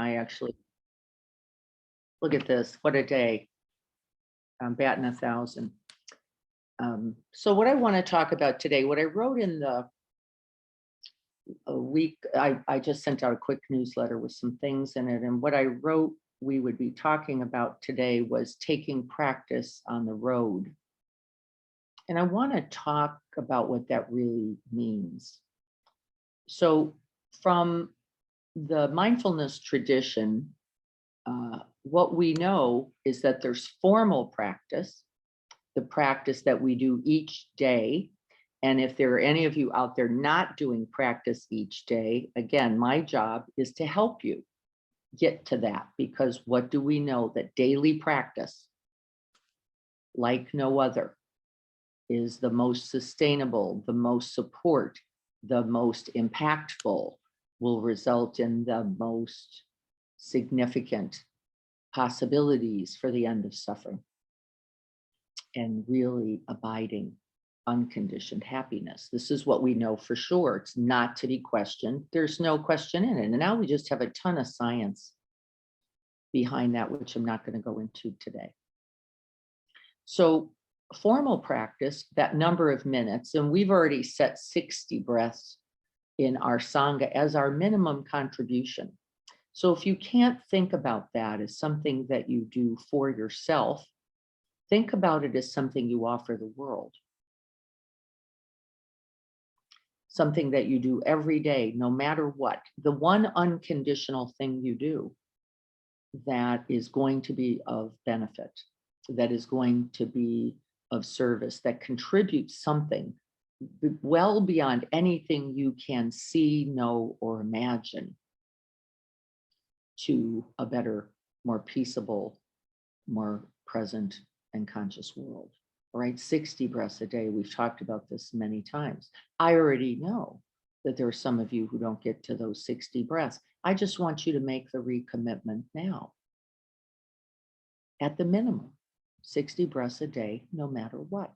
I actually, look at this, what a day. I'm batting 1,000. So what I want to talk about today, what I wrote in the a week, I just sent out a quick newsletter with some things in it. And what I wrote we would be talking about today was taking practice on the road. And I want to talk about what that really means. So from the mindfulness tradition, what we know is that there's formal practice, the practice that we do each day. And if there are any of you out there not doing practice each day, again, my job is to help you get to that, because what do we know? That daily practice, like no other, is the most sustainable, the most support, the most impactful, will result in the most significant possibilities for the end of suffering and really abiding unconditioned happiness. This is what we know for sure. It's not to be questioned. There's no question in it. And now we just have a ton of science behind that, which I'm not going to go into today. So formal practice, that number of minutes, and we've already set 60 breaths in our Sangha as our minimum contribution. So if you can't think about that as something that you do for yourself, think about it as something you offer the world. Something that you do every day, no matter what. The one unconditional thing you do that is going to be of benefit, that is going to be of service, that contributes something well beyond anything you can see, know, or imagine to a better, more peaceable, more present and conscious world. All right, 60 breaths a day. We've talked about this many times. I already know that there are some of you who don't get to those 60 breaths. I just want you to make the recommitment now. At the minimum, 60 breaths a day, no matter what.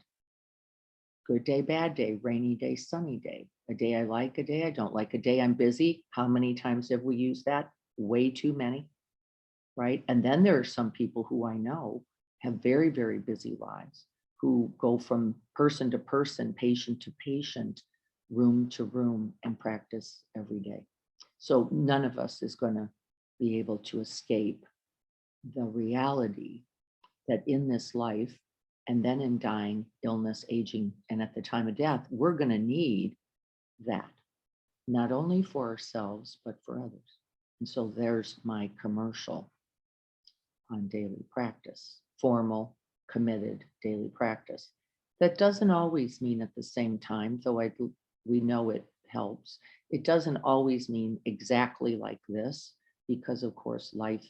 Good day, bad day, rainy day, sunny day. A day I like, a day I don't like, a day I'm busy. How many times have we used that? Way too many, right? And then there are some people who I know have very, very busy lives, who go from person to person, patient to patient, room to room, and practice every day. So none of us is going to be able to escape the reality that in this life, and then in dying, illness, aging, and at the time of death, we're going to need that, not only for ourselves, but for others. And so there's my commercial on daily practice, formal, committed daily practice. That doesn't always mean at the same time, though we know it helps. It doesn't always mean exactly like this, because of course, life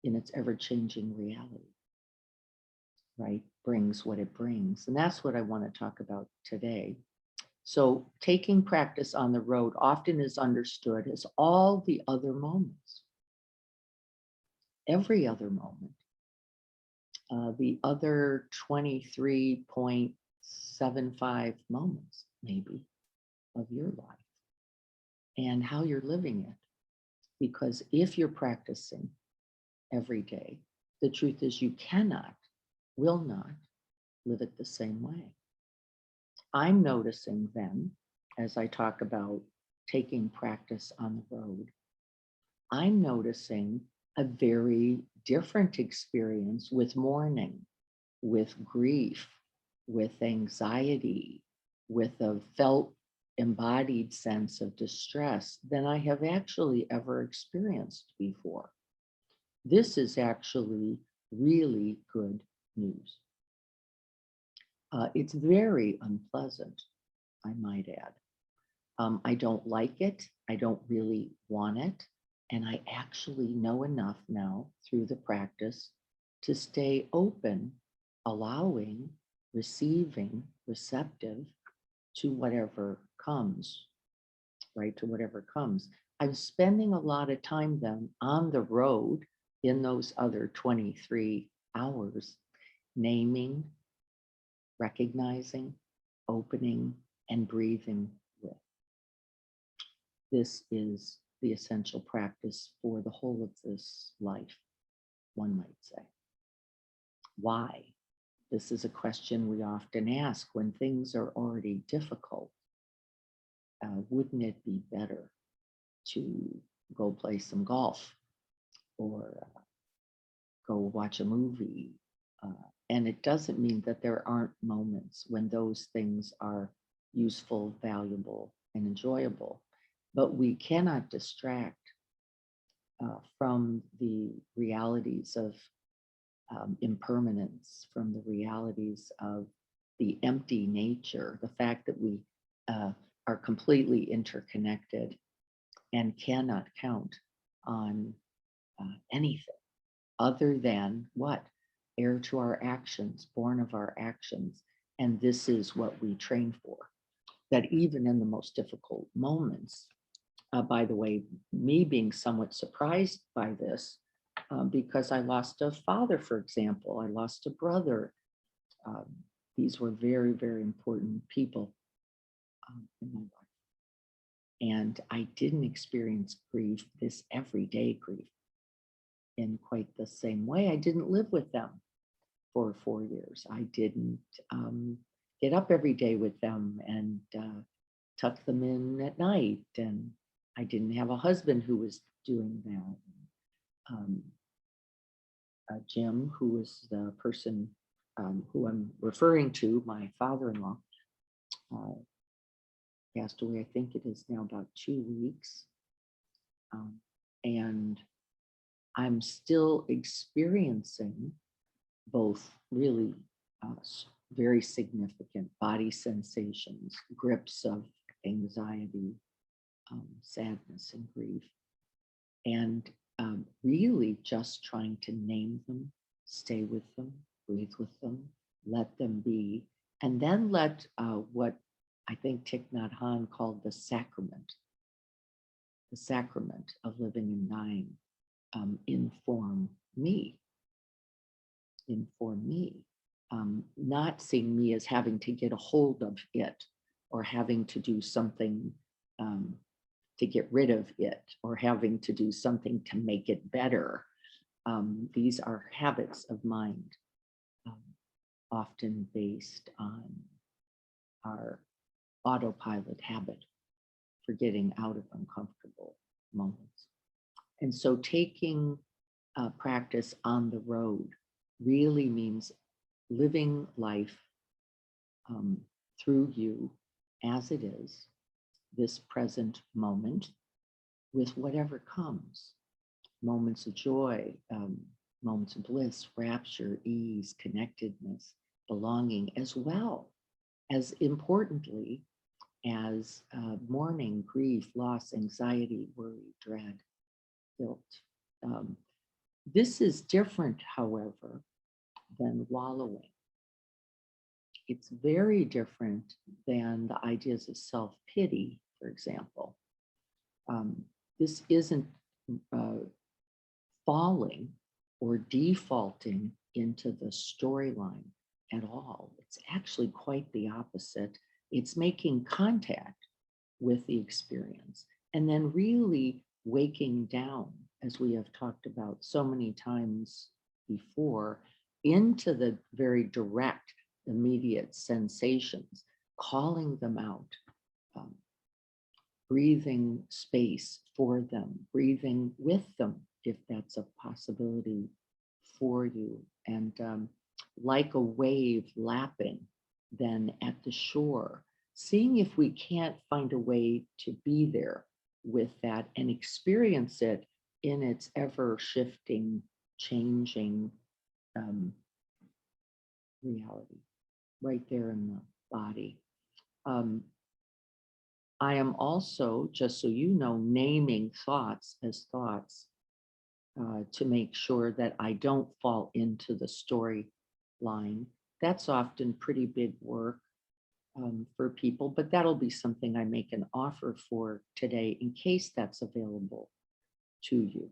in its ever-changing reality, right, brings what it brings. And that's what I want to talk about today. So taking practice on the road often is understood as all the other moments, every other moment, the other 23.75 moments maybe of your life, and how you're living it. Because if you're practicing every day, the truth is you cannot, will not live it the same way. I'm noticing then, as I talk about taking practice on the road, I'm noticing a very different experience with mourning, with grief, with anxiety, with a felt embodied sense of distress than I have actually ever experienced before. This is actually really good news. It's very unpleasant, I might add. I don't like it. I don't really want it. And I actually know enough now through the practice to stay open, allowing, receiving, receptive to whatever comes, right? To whatever comes. I'm spending a lot of time then on the road in those other 23 hours, naming, recognizing, opening, and breathing with. This is the essential practice for the whole of this life, one might say. Why? This is a question we often ask when things are already difficult. Wouldn't it be better to go play some golf or go watch a movie? And it doesn't mean that there aren't moments when those things are useful, valuable, and enjoyable, but we cannot distract from the realities of impermanence, from the realities of the empty nature, the fact that we are completely interconnected and cannot count on anything other than what? Heir to our actions, born of our actions. And this is what we train for. That even in the most difficult moments, by the way, me being somewhat surprised by this, because I lost a father, for example, I lost a brother. These were very, very important people in my life. And I didn't experience grief, this everyday grief, in quite the same way. I didn't live with them for 4 years. I didn't get up every day with them and tuck them in at night. And I didn't have a husband who was doing that. Jim, who was the person who I'm referring to, my father-in-law, passed away. I think it is now about 2 weeks. And I'm still experiencing both really very significant body sensations, grips of anxiety, sadness, and grief. And really just trying to name them, stay with them, breathe with them, let them be, and then let what I think Thich Nhat Hanh called the sacrament of living and dying, inform me, not seeing me as having to get a hold of it or having to do something to get rid of it or having to do something to make it better. These are habits of mind, often based on our autopilot habit for getting out of uncomfortable moments. And so taking practice on the road really means living life through you as it is, this present moment, with whatever comes, moments of joy, moments of bliss, rapture, ease, connectedness, belonging, as well as importantly as mourning, grief, loss, anxiety, worry, dread, guilt. This is different, however, than wallowing. It's very different than the ideas of self-pity, for example. This isn't falling or defaulting into the storyline at all. It's actually quite the opposite. It's making contact with the experience and then really waking down, as we have talked about so many times before, into the very direct, immediate sensations, calling them out, breathing space for them, breathing with them, if that's a possibility for you. And like a wave lapping then at the shore, seeing if we can't find a way to be there with that and experience it in its ever shifting, changing reality, right there in the body. I am also, just so you know, naming thoughts as thoughts to make sure that I don't fall into the storyline. That's often pretty big work for people, but that'll be something I make an offer for today in case that's available to you.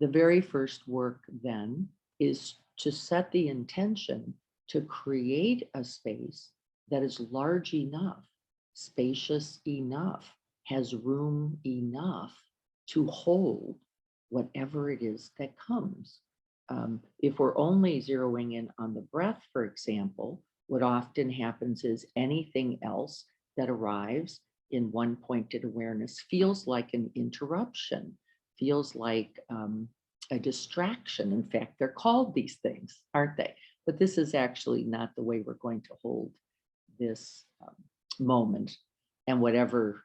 The very first work then is to set the intention to create a space that is large enough, spacious enough, has room enough to hold whatever it is that comes. If we're only zeroing in on the breath, for example, what often happens is anything else that arrives in one pointed awareness feels like an interruption, feels like a distraction. In fact, they're called these things, aren't they? But this is actually not the way we're going to hold this moment, and whatever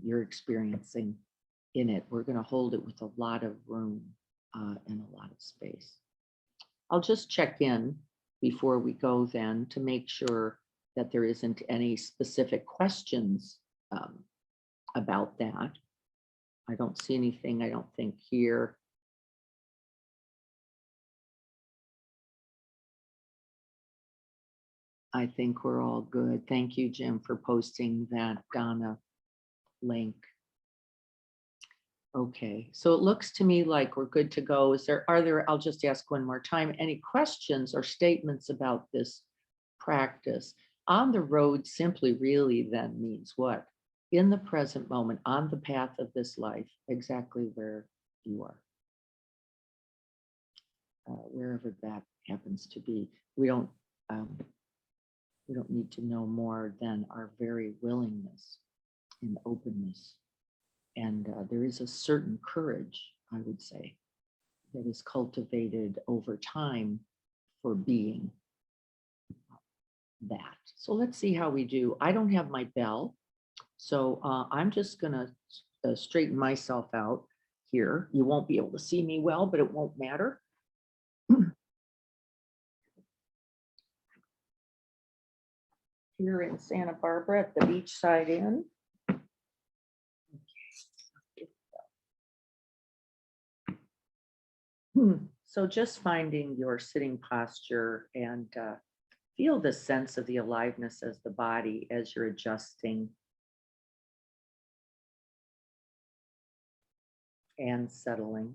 you're experiencing in it, we're going to hold it with a lot of room and a lot of space. I'll just check in before we go then to make sure that there isn't any specific questions about that. I don't see anything, I don't think, here. I think we're all good. Thank you, Jim, for posting that Donna link. Okay, so it looks to me like we're good to go. Are there, I'll just ask one more time, any questions or statements about this practice? On the road simply really then means what? In the present moment, on the path of this life, exactly where you are. Wherever that happens to be. We don't need to know more than our very willingness and openness. And there is a certain courage, I would say, that is cultivated over time for being that. So let's see how we do. I don't have my bell, so I'm just gonna straighten myself out here. You won't be able to see me well, but it won't matter. Here in Santa Barbara at the Beachside Inn. So just finding your sitting posture and feel the sense of the aliveness as the body as you're adjusting and settling.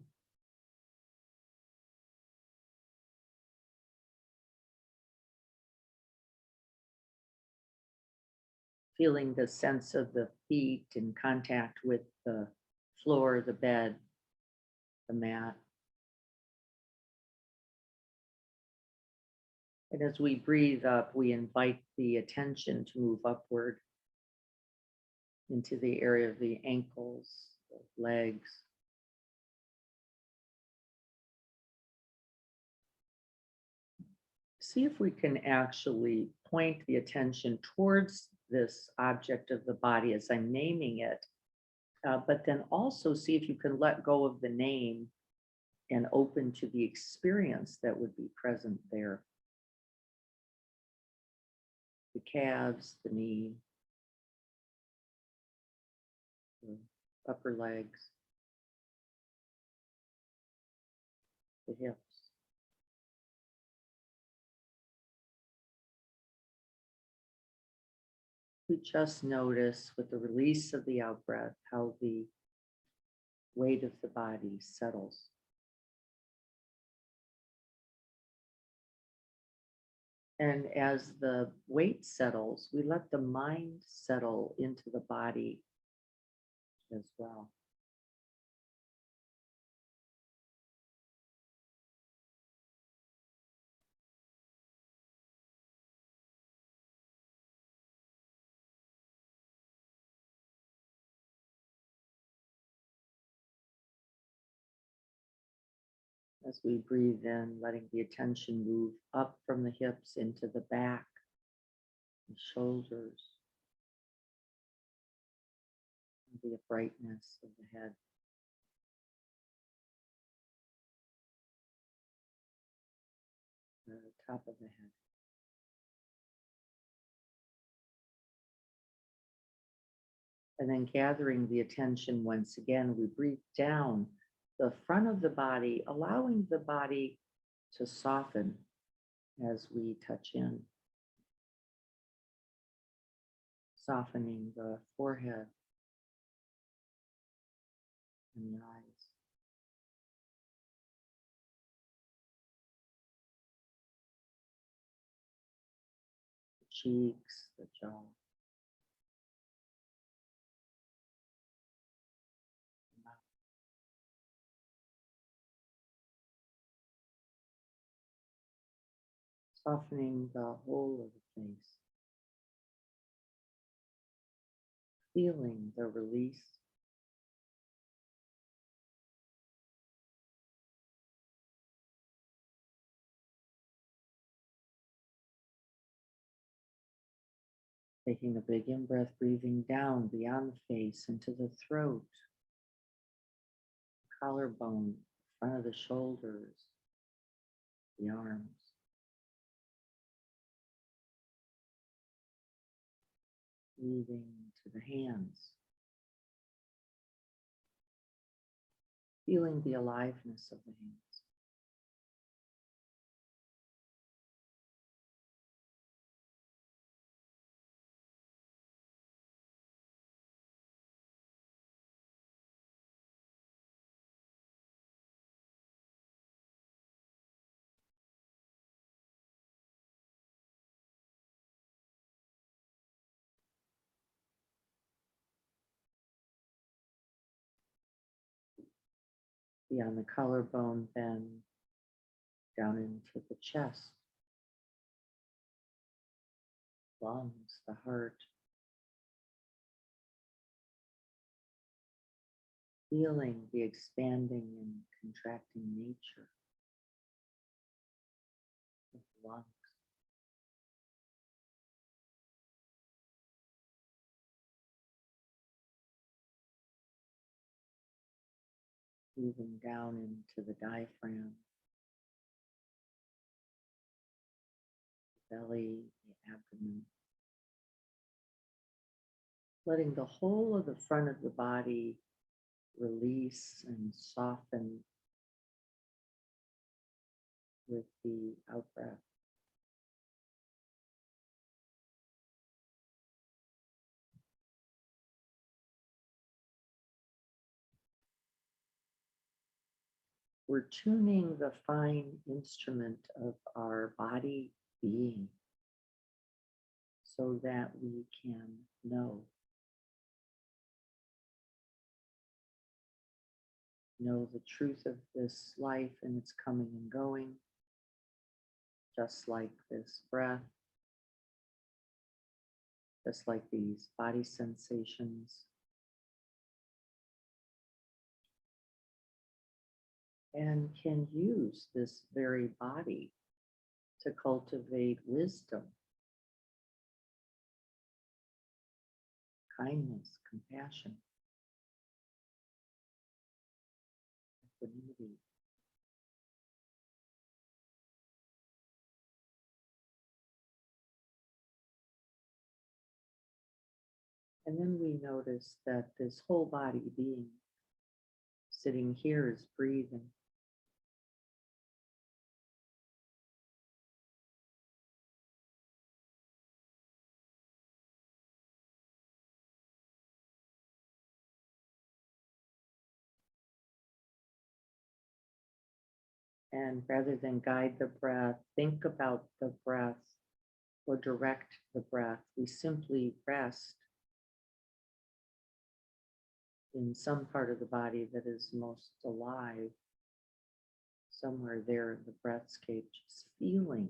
Feeling the sense of the feet in contact with the floor, the bed, the mat. And as we breathe up, we invite the attention to move upward into the area of the ankles, the legs. See if we can actually point the attention towards this object of the body as I'm naming it, but then also see if you can let go of the name and open to the experience that would be present there. The calves, the knee, the upper legs, the hips. We just notice with the release of the out breath how the weight of the body settles. And as the weight settles, we let the mind settle into the body as well. As we breathe in, letting the attention move up from the hips into the back, the shoulders, the uprightness of the head. The top of the head. And then gathering the attention once again, we breathe down the front of the body, allowing the body to soften as we touch in. Softening the forehead and the eyes. The cheeks, the jaw. softening the whole of the face, feeling the release, taking a big in breath, breathing down beyond the face into the throat, collarbone, front of the shoulders, the arms, breathing to the hands, feeling the aliveness of the hands. Beyond the collarbone, then down into the chest, lungs, the heart, feeling the expanding and contracting nature of the lungs. Moving down into the diaphragm, belly, the abdomen, letting the whole of the front of the body release and soften with the out breath. We're tuning the fine instrument of our body being so that we can know the truth of this life and its coming and going, just like this breath, just like these body sensations. And can use this very body to cultivate wisdom, kindness, compassion, equanimity. And then we notice that this whole body being sitting here is breathing. And rather than guide the breath, think about the breath or direct the breath, we simply rest in some part of the body that is most alive, somewhere there in the breathscape, just feeling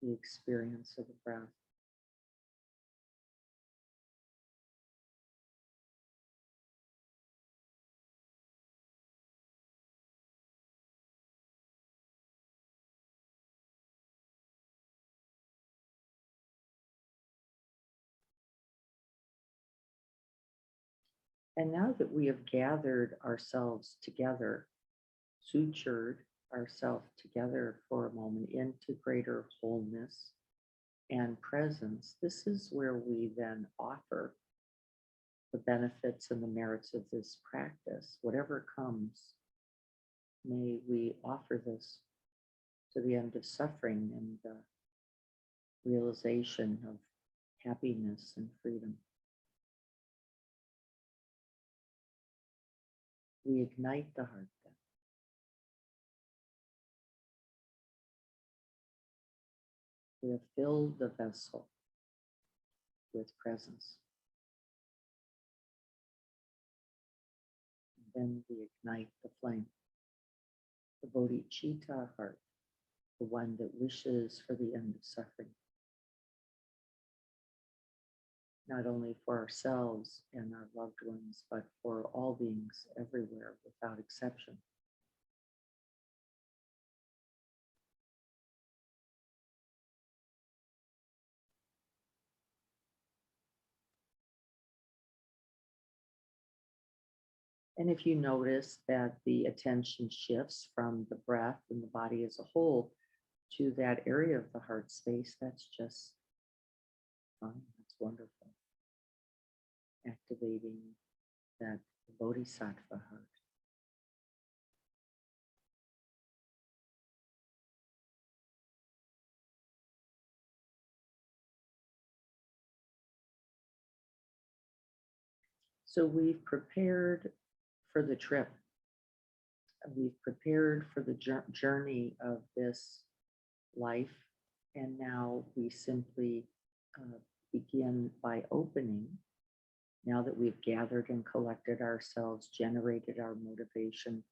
the experience of the breath. And now that we have gathered ourselves together, sutured ourselves together for a moment into greater wholeness and presence, this is where we then offer the benefits and the merits of this practice. Whatever comes, may we offer this to the end of suffering and the realization of happiness and freedom. We ignite the heart then. We have filled the vessel with presence. And then we ignite the flame, the bodhicitta heart, the one that wishes for the end of suffering, not only for ourselves and our loved ones, but for all beings everywhere without exception. And if you notice that the attention shifts from the breath and the body as a whole to that area of the heart space, that's just fine. That's wonderful. Activating that bodhisattva heart. So we've prepared for the trip. We've prepared for the journey of this life. And now we simply begin by opening. Now that we've gathered and collected ourselves, generated our motivation,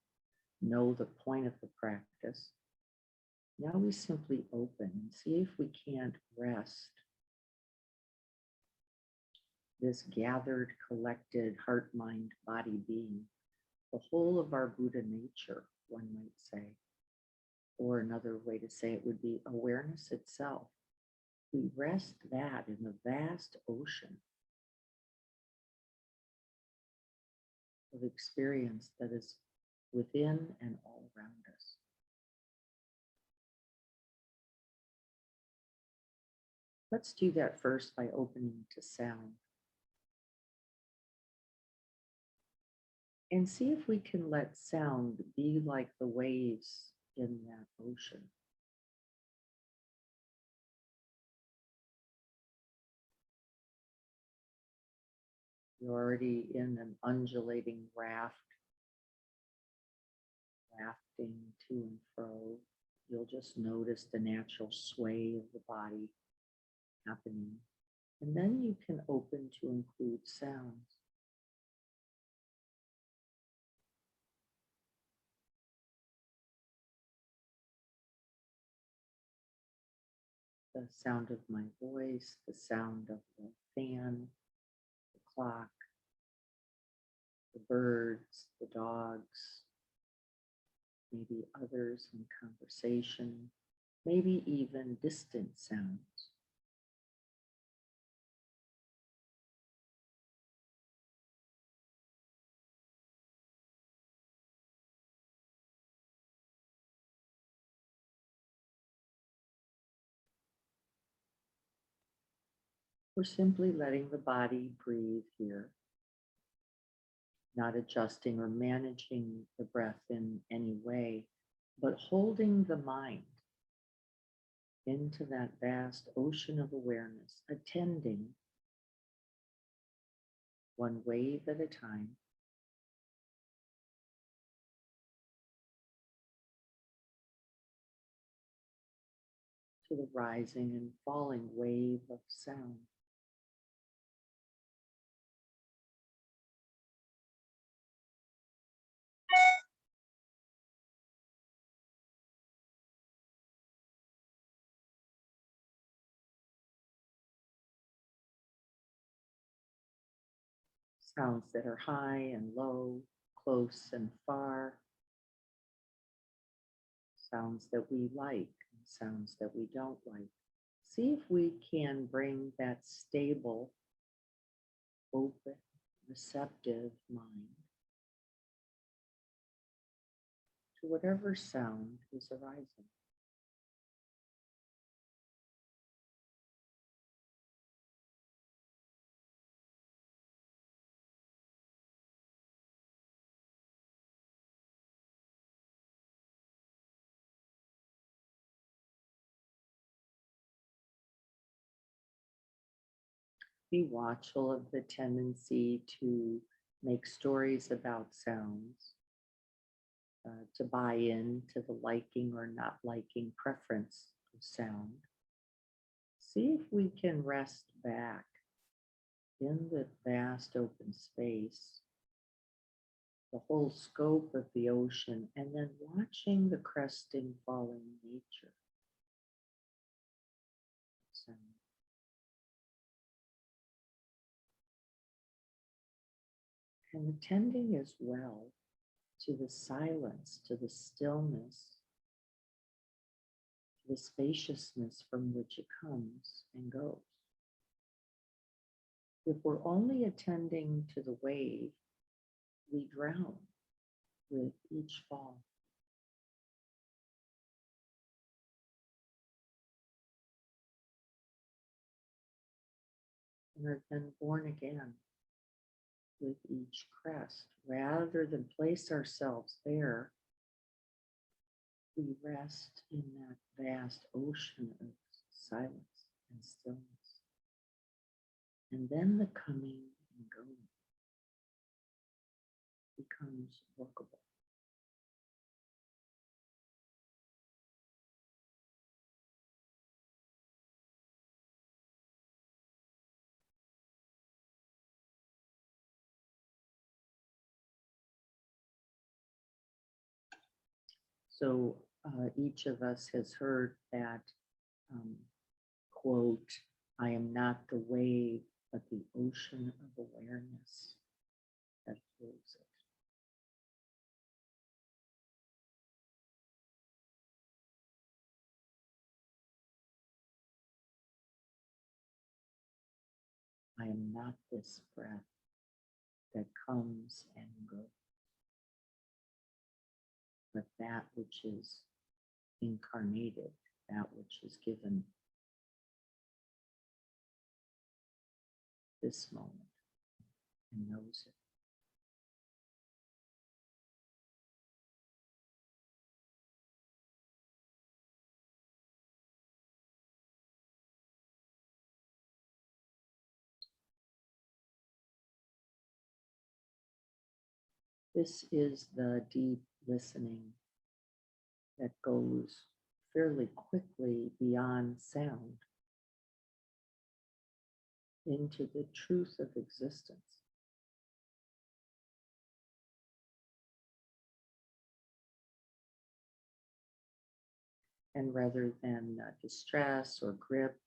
know the point of the practice, now we simply open and see if we can't rest this gathered, collected heart, mind, body being, the whole of our Buddha nature, one might say. Or another way to say it would be awareness itself. We rest that in the vast ocean of experience that is within and all around us. Let's do that first by opening to sound. And see if we can let sound be like the waves in that ocean. You're already in an undulating raft, rafting to and fro. You'll just notice the natural sway of the body happening. And then you can open to include sounds. The sound of my voice, the sound of the fan, the clock, the birds, the dogs, maybe others in conversation, maybe even distant sounds. We're simply letting the body breathe here, not adjusting or managing the breath in any way, but holding the mind into that vast ocean of awareness, attending one wave at a time. To the rising and falling wave of sound. Sounds that are high and low, close and far. Sounds that we like and sounds that we don't like. See if we can bring that stable, open, receptive mind to whatever sound is arising. Be watchful of the tendency to make stories about sounds, to buy into the liking or not liking preference of sound. See if we can rest back in the vast open space, the whole scope of the ocean, and then watching the cresting, falling nature. sound. And attending as well to the silence, to the stillness, to the spaciousness from which it comes and goes. If we're only attending to the wave, we drown with each fall. And are then born again with each crest. Rather than place ourselves there, we rest in that vast ocean of silence and stillness. And then the coming and going becomes workable. So each of us has heard that um, quote, I am not the wave, but the ocean of awareness that holds it. I am not this breath that comes and goes, but that which is incarnated, that which is given this moment and knows it. This is the deep listening that goes fairly quickly beyond sound into the truth of existence. And rather than distress or grip,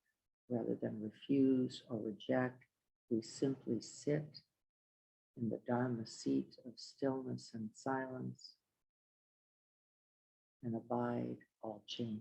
rather than refuse or reject, we simply sit in the Dharma seat of stillness and silence and abide all change.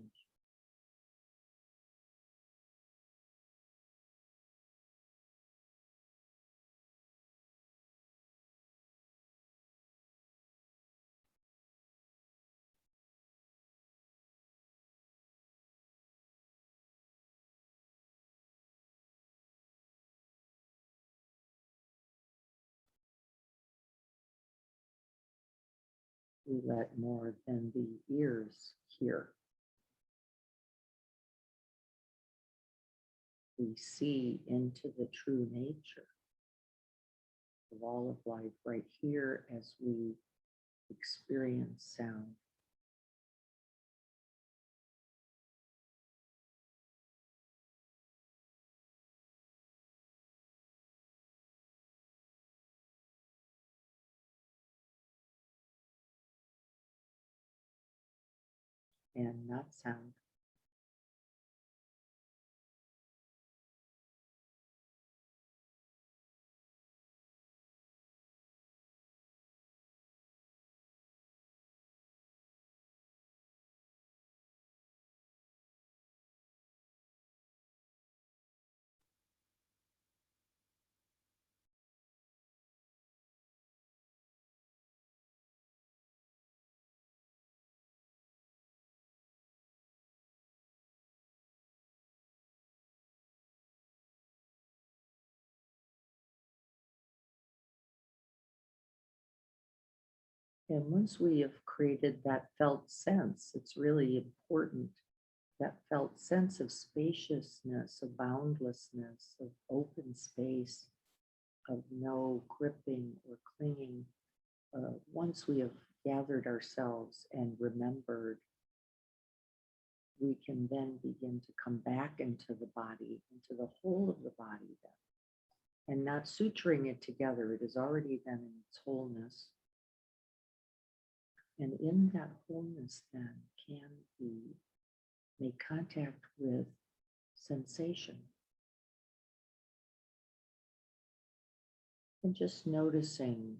We let more than the ears hear. We see into the true nature of all of life right here as we experience sound. And not sound. And once we have created that felt sense, it's really important, that felt sense of spaciousness, of boundlessness, of open space, of no gripping or clinging. Once we have gathered ourselves and remembered, we can then begin to come back into the body, into the whole of the body then, and not suturing it together. It is already then in its wholeness. And in that wholeness then can we make contact with sensation. And just noticing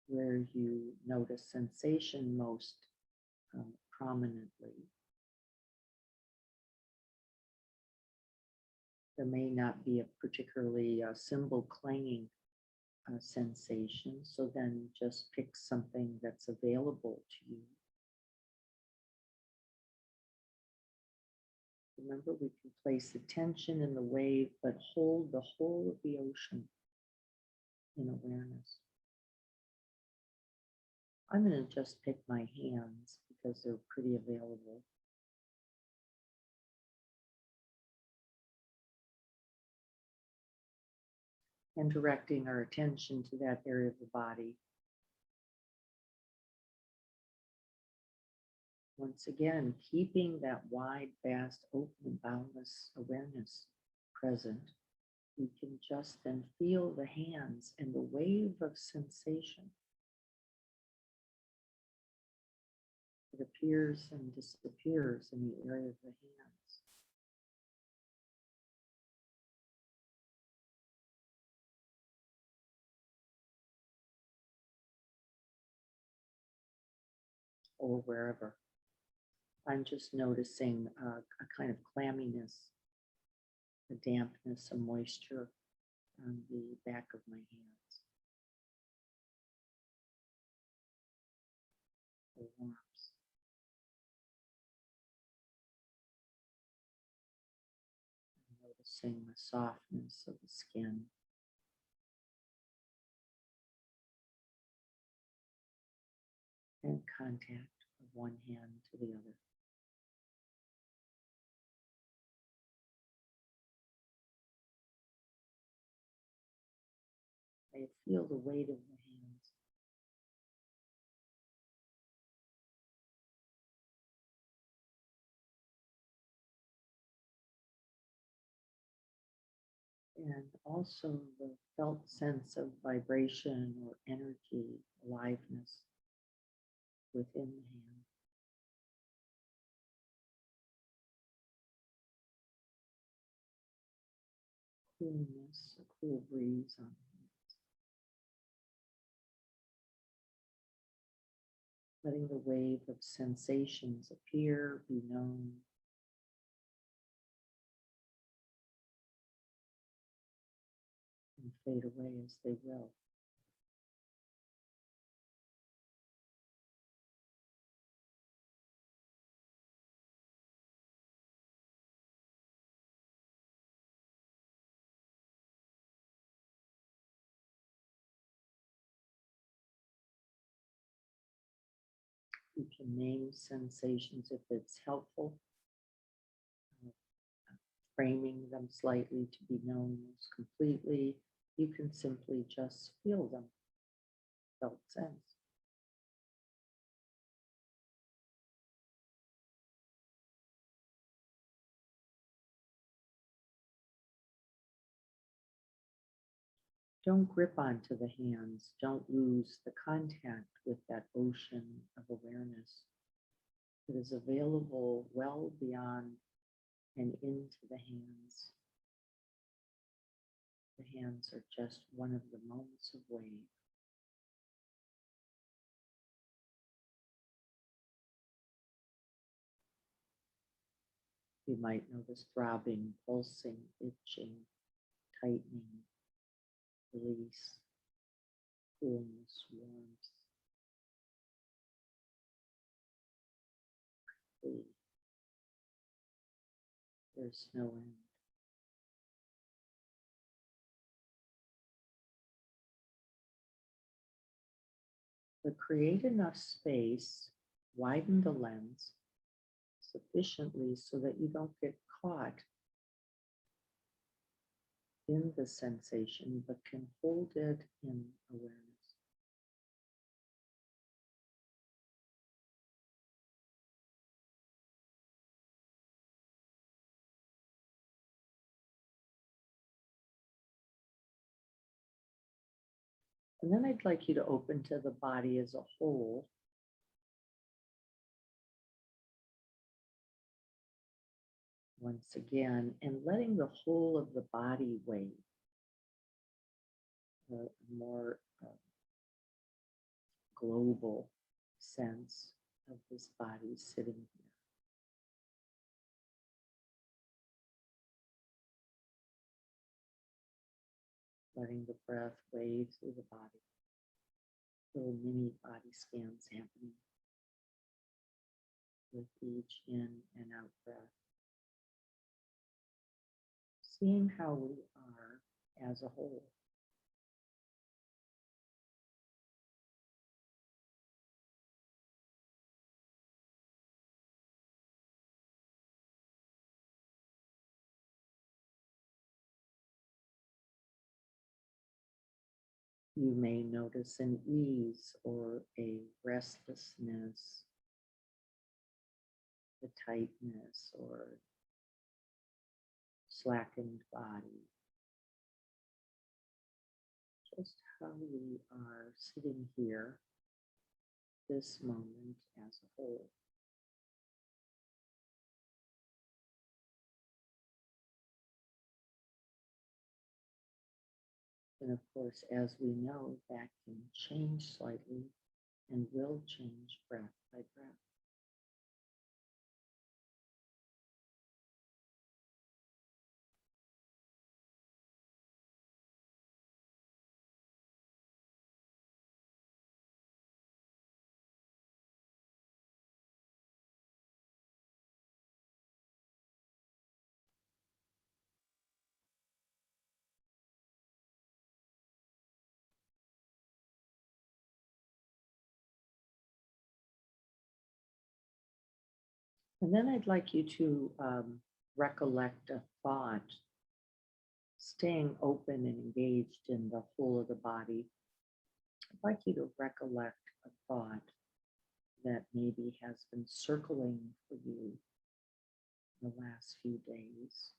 where you notice sensation most prominently. There may not be a particularly cymbal clanging sensation, so then just pick something that's available to you. Remember, we can place attention in the wave, but hold the whole of the ocean in awareness. I'm going to just pick my hands because they're pretty available. And directing our attention to that area of the body. Once again, keeping that wide, vast, open, and boundless awareness present, we can just then feel the hands and the wave of sensation that appears and disappears in the area of the hands. Or wherever. I'm just noticing a kind of clamminess, a dampness, a moisture on the back of my hands. A warmth. I'm noticing the softness of the skin. And contact of one hand to the other. I feel the weight of the hands. And also the felt sense of vibration or energy, aliveness within the hand. Coolness, a cool breeze on the hands. Letting the wave of sensations appear, be known, and fade away as they will. You can name sensations if it's helpful, framing them slightly to be known as completely. You can simply just feel them, felt sense. Don't grip onto the hands. Don't lose the contact with that ocean of awareness that is available well beyond and into the hands. The hands are just one of the moments of wave. You might notice throbbing, pulsing, itching, tightening, release, coolness, warmth, free. There's no end. But create enough space, widen the lens sufficiently so that you don't get caught in the sensation, but can hold it in awareness. And then I'd like you to open to the body as a whole. once again, and letting the whole of the body wave, a more global sense of this body sitting here. Letting the breath wave through the body. Little mini body scans happening with each in and out breath. Seeing how we are as a whole. You may notice an ease or a restlessness, a tightness or slackened body. Just how we are sitting here, this moment as a whole. And of course, as we know, that can change slightly and will change breath by breath. And then I'd like you to recollect a thought, staying open and engaged in the whole of the body. I'd like you to recollect a thought that maybe has been circling for you the last few days.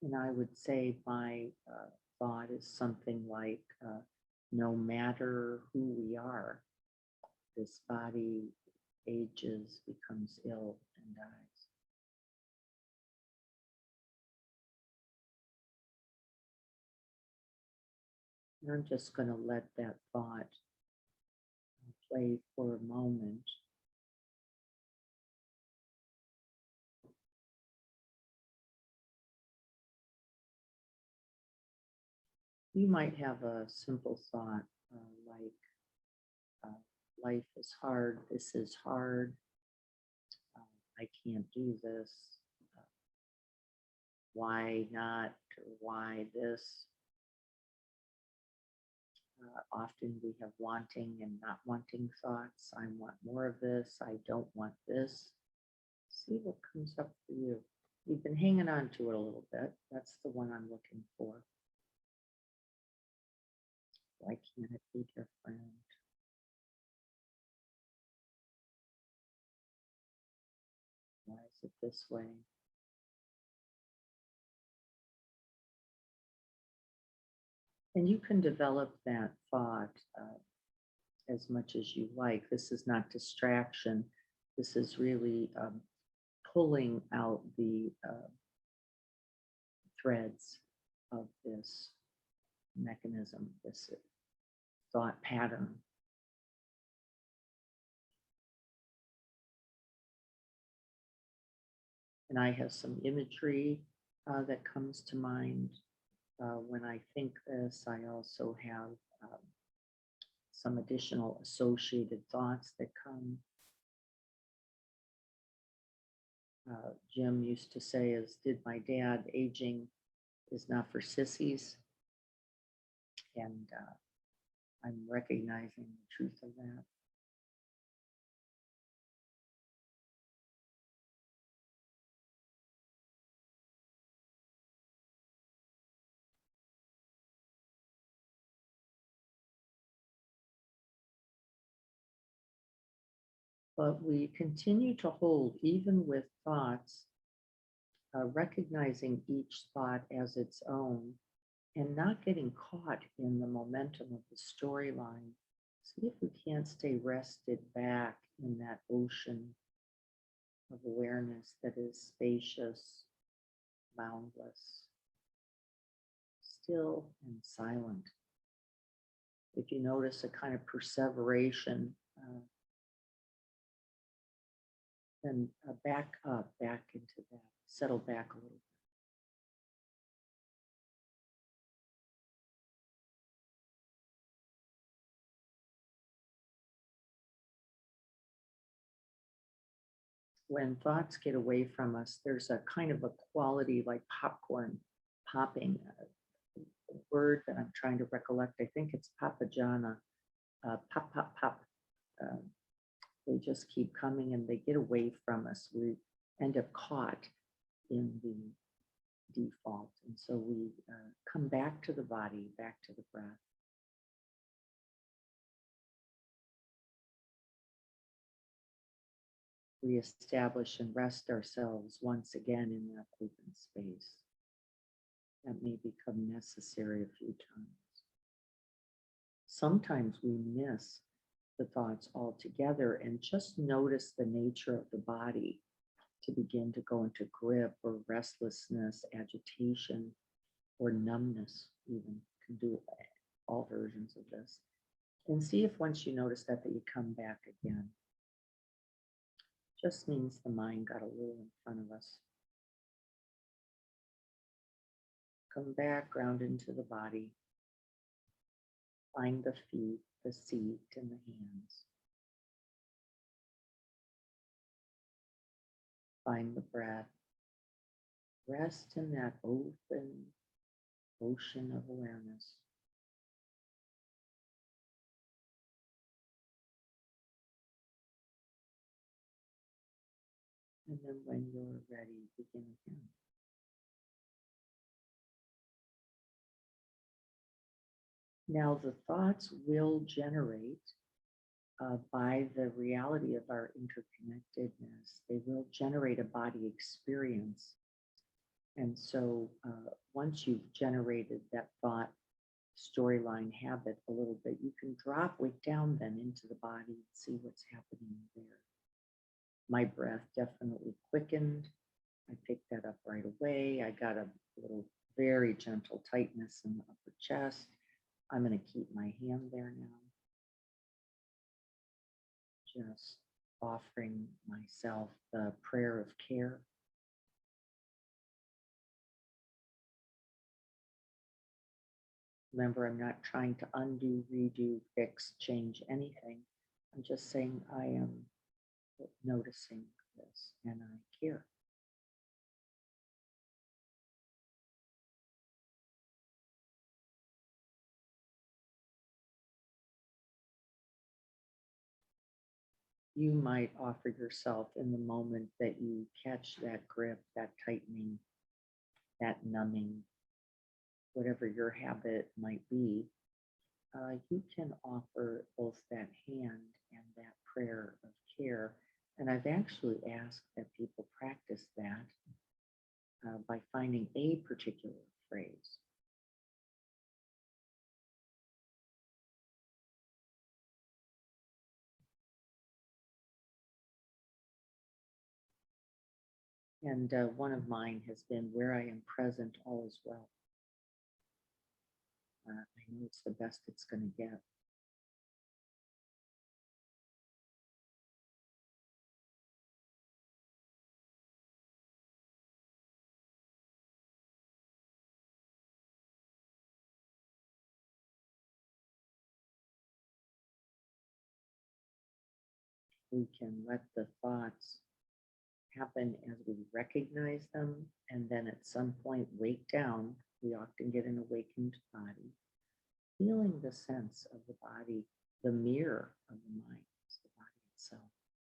And I would say my thought is something like, no matter who we are, this body ages, becomes ill, and dies. And I'm just going to let that thought play for a moment. You might have a simple thought like, life is hard, this is hard, I can't do this, why not, or why this. Often we have wanting and not wanting thoughts. I want more of this, I don't want this. See what comes up for you. You've been hanging on to it a little bit. That's the one I'm looking for. Why can't it be different? Why is it this way? And you can develop that thought as much as you like. This is not distraction. This is really pulling out the threads of this mechanism, this thought pattern. And I have some imagery that comes to mind when I think this. I also have some additional associated thoughts that come. Jim used to say, as did my dad, aging is not for sissies. And I'm recognizing the truth of that. But we continue to hold, even with thoughts recognizing each thought as its own and not getting caught in the momentum of the storyline. See if we can't stay rested back in that ocean of awareness that is spacious, boundless, still, and silent. If you notice a kind of perseveration, then back up, back into that, settle back a little. When thoughts get away from us, there's a kind of a quality like popcorn popping. A word that I'm trying to recollect, I think it's papajana, pop, pop, pop. Uh, they just keep coming and they get away from us. We end up caught in the default. And so we come back to the body, back to the breath. Reestablish and rest ourselves once again in that open space. That may become necessary a few times. Sometimes we miss the thoughts altogether and just notice the nature of the body to begin to go into grip or restlessness, agitation, or numbness, even can do all versions of this. And see if once you notice that you come back again. Just means the mind got a little in front of us. Come back, ground into the body. Find the feet, the seat, and the hands. Find the breath. Rest in that open ocean of awareness. And then when you're ready, begin again. Now the thoughts will generate by the reality of our interconnectedness. They will generate a body experience. And so once you've generated that thought storyline habit a little bit, you can drop way down then into the body and see what's happening there. My breath definitely quickened. I picked that up right away. I got a little very gentle tightness in the upper chest. I'm going to keep my hand there now. Just offering myself the prayer of care. Remember, I'm not trying to undo, redo, fix, change anything. I'm just saying I am noticing this and I care. You might offer yourself in the moment that you catch that grip, that tightening, that numbing, whatever your habit might be, you can offer both that hand and that prayer of care. And I've actually asked that people practice that by finding a particular phrase. And one of mine has been where I am present, all is well. I know it's the best it's going to get. We can let the thoughts happen as we recognize them, and then at some point wake down. We often get an awakened body, feeling the sense of the body, the mirror of the mind is the body itself,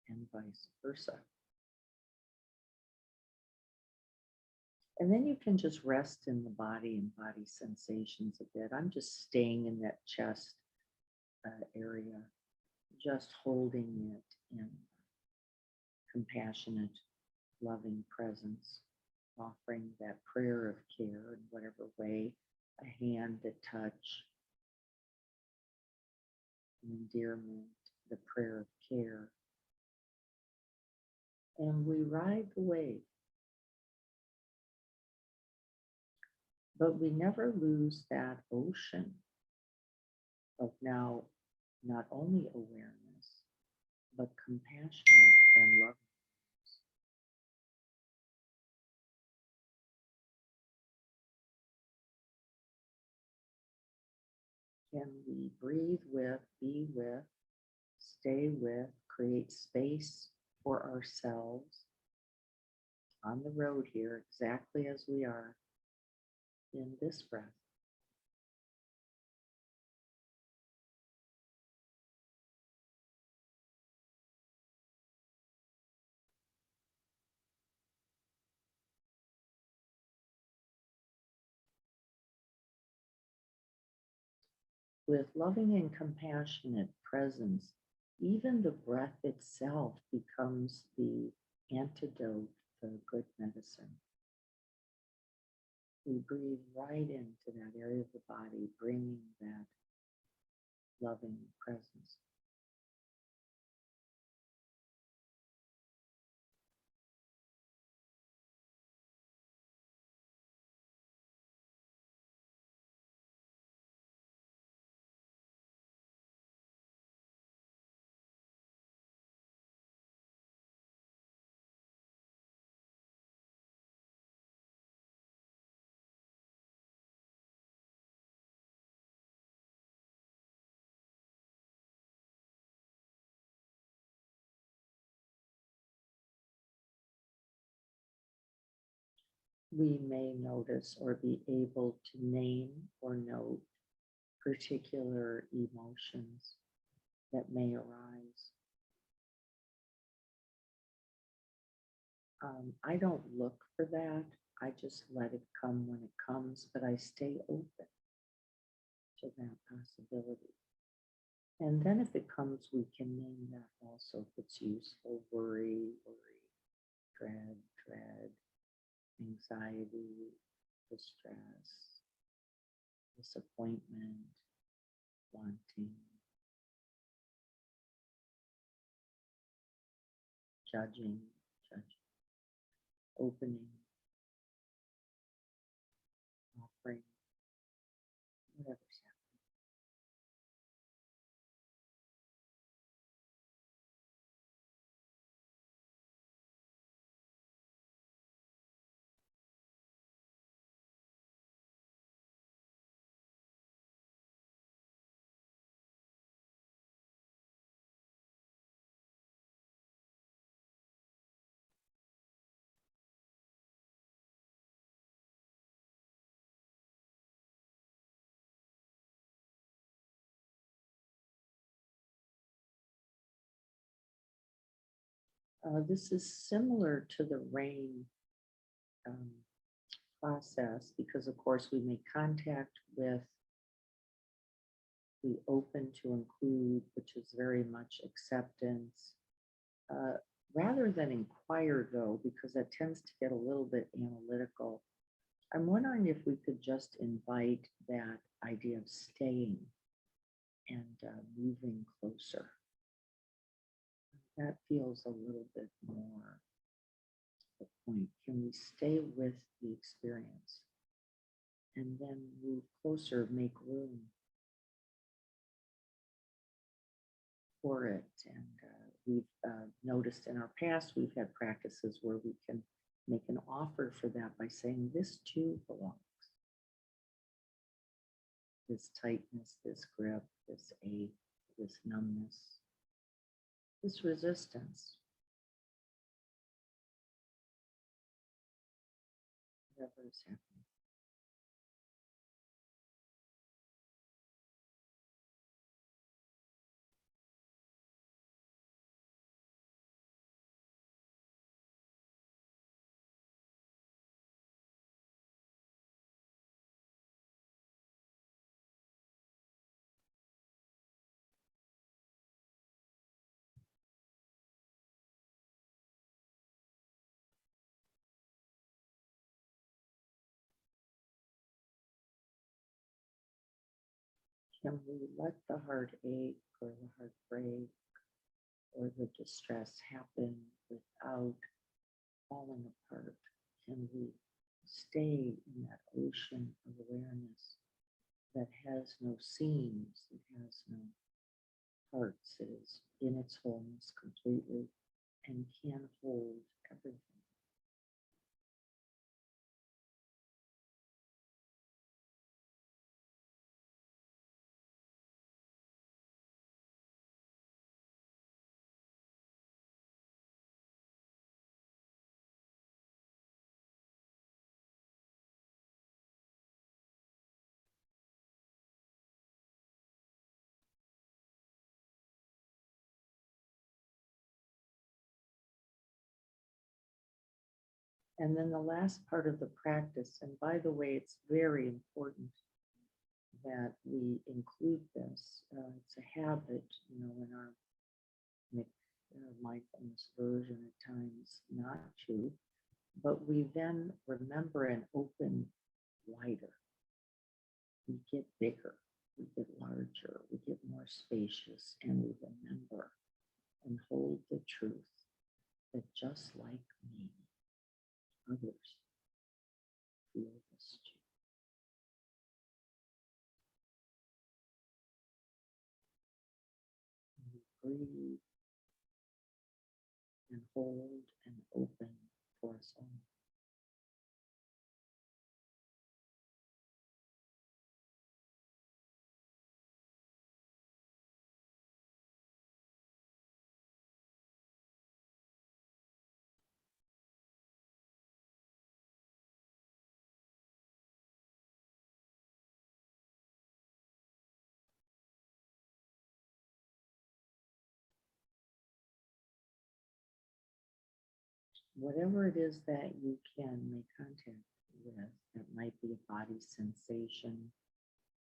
and vice versa. And then you can just rest in the body and body sensations a bit. I'm just staying in that chest area, just holding it in compassionate, loving presence. offering that prayer of care in whatever way, a hand, a touch, an endearment, the prayer of care. And we ride the wave, but we never lose that ocean of now not only awareness, but compassionate and love. Can we breathe with, be with, stay with, create space for ourselves on the road here, exactly as we are in this breath? With loving and compassionate presence, even the breath itself becomes the antidote, the good medicine. We breathe right into that area of the body, bringing that loving presence. We may notice or be able to name or note particular emotions that may arise. I don't look for that. I just let it come when it comes, but I stay open to that possibility. And then if it comes, we can name that also if it's useful: worry, dread, anxiety, distress, disappointment, wanting, judging, opening, offering, whatever's happening. This is similar to the rain um, process because, of course, we make contact with, we open to include, which is very much acceptance, uh, rather than inquire, though, because that tends to get a little bit analytical. I'm wondering if we could just invite that idea of staying and moving closer. That feels a little bit more the point. Can we stay with the experience and then move closer, make room for it? And we've noticed in our past, we've had practices where we can make an offer for that by saying, this too belongs. This tightness, this grip, this ache, this numbness, this resistance, whatever is happening. Can we let the heartache or the heartbreak or the distress happen without falling apart? Can we stay in that ocean of awareness that has no seams, it has no parts, it is in its wholeness completely and can hold everything? And then the last part of the practice, and by the way, it's very important that we include this. It's a habit, in our mindfulness version at times not to, but we then remember and open wider. We get bigger, we get larger, we get more spacious, and we remember and hold the truth that just like me, others feel this too. And we breathe and hold and open for us all. Whatever it is that you can make contact with, that might be a body sensation,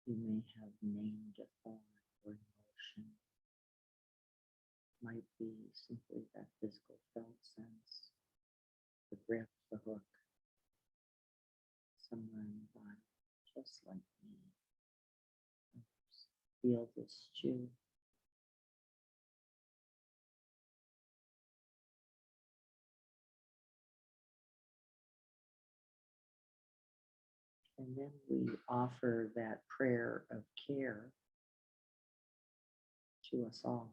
you may have named a thought or emotion, might be simply that physical felt sense, the grip, the hook, somewhere in the body, just like me. Feel this too. And then we offer that prayer of care to us all.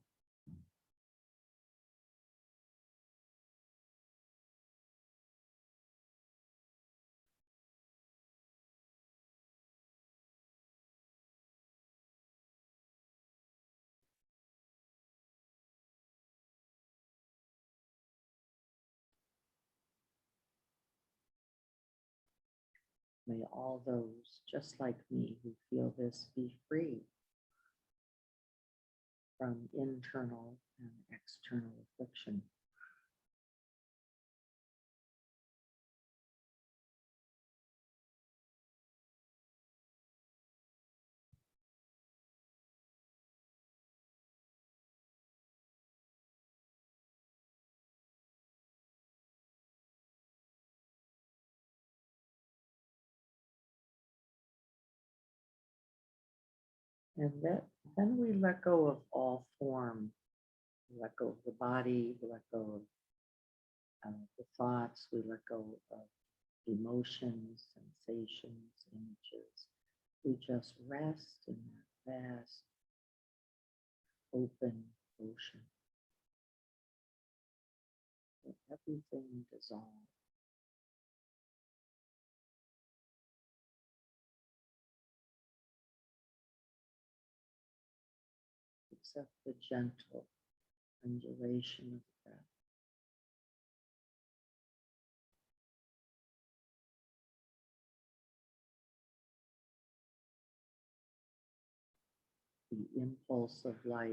May all those, just like me, who feel this be free from internal and external affliction. And then we let go of all form. We let go of the body, we let go of the thoughts, we let go of emotions, sensations, images. We just rest in that vast, open ocean where everything dissolves except the gentle undulation of the breath. The impulse of life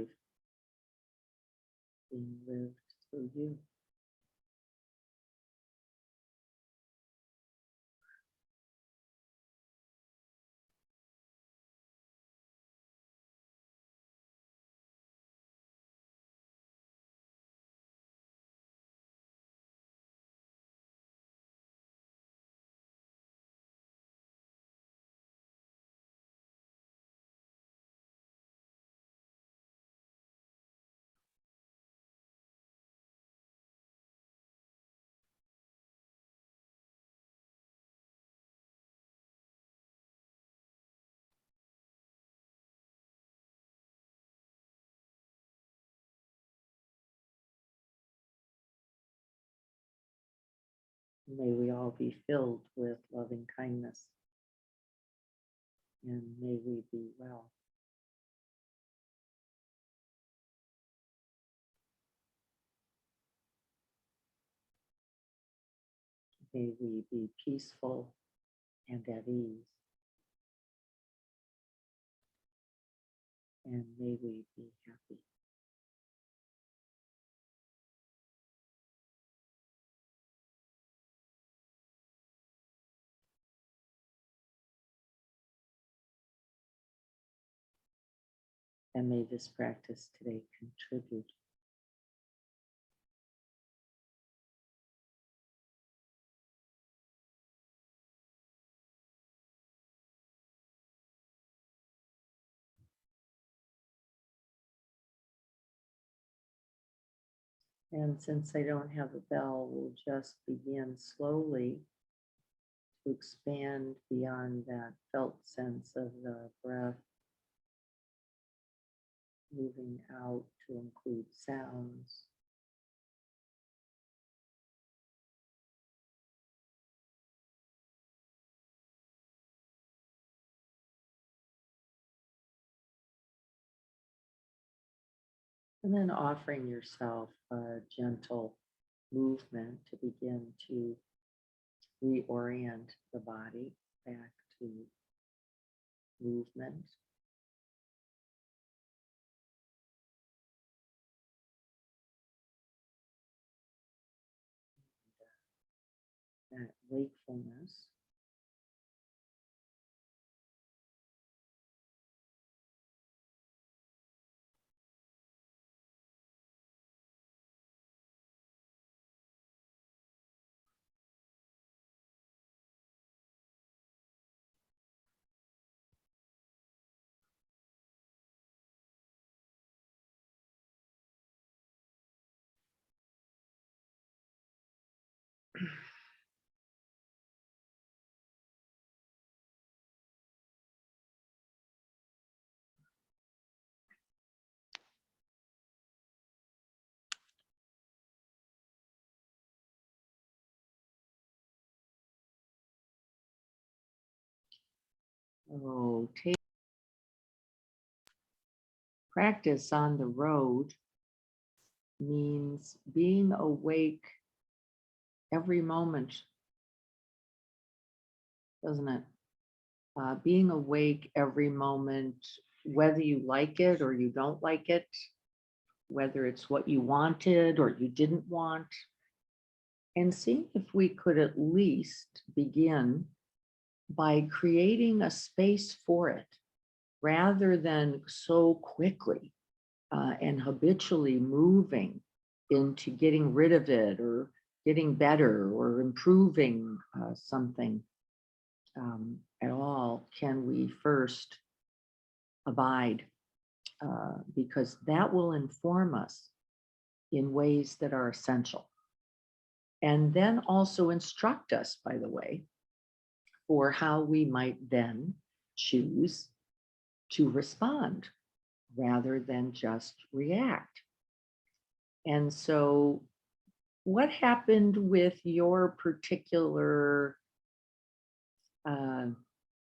being lived through you. May we all be filled with loving kindness, and may we be well. May we be peaceful and at ease, and may we be happy. And may this practice today contribute And since I don't have a bell, we'll just begin slowly to expand beyond that felt sense of the breath, moving out to include sounds. And then offering yourself a gentle movement to begin to reorient the body back to movement. That wakefulness. Oh, take practice on the road means being awake every moment, doesn't it? Being awake every moment, whether you like it or you don't like it, whether it's what you wanted or you didn't want, and seeing if we could at least begin by creating a space for it rather than so quickly and habitually moving into getting rid of it or getting better or improving something at all. Can we first abide? Because that will inform us in ways that are essential. And then also instruct us, by the way, for how we might then choose to respond rather than just react. And so, what happened with your particular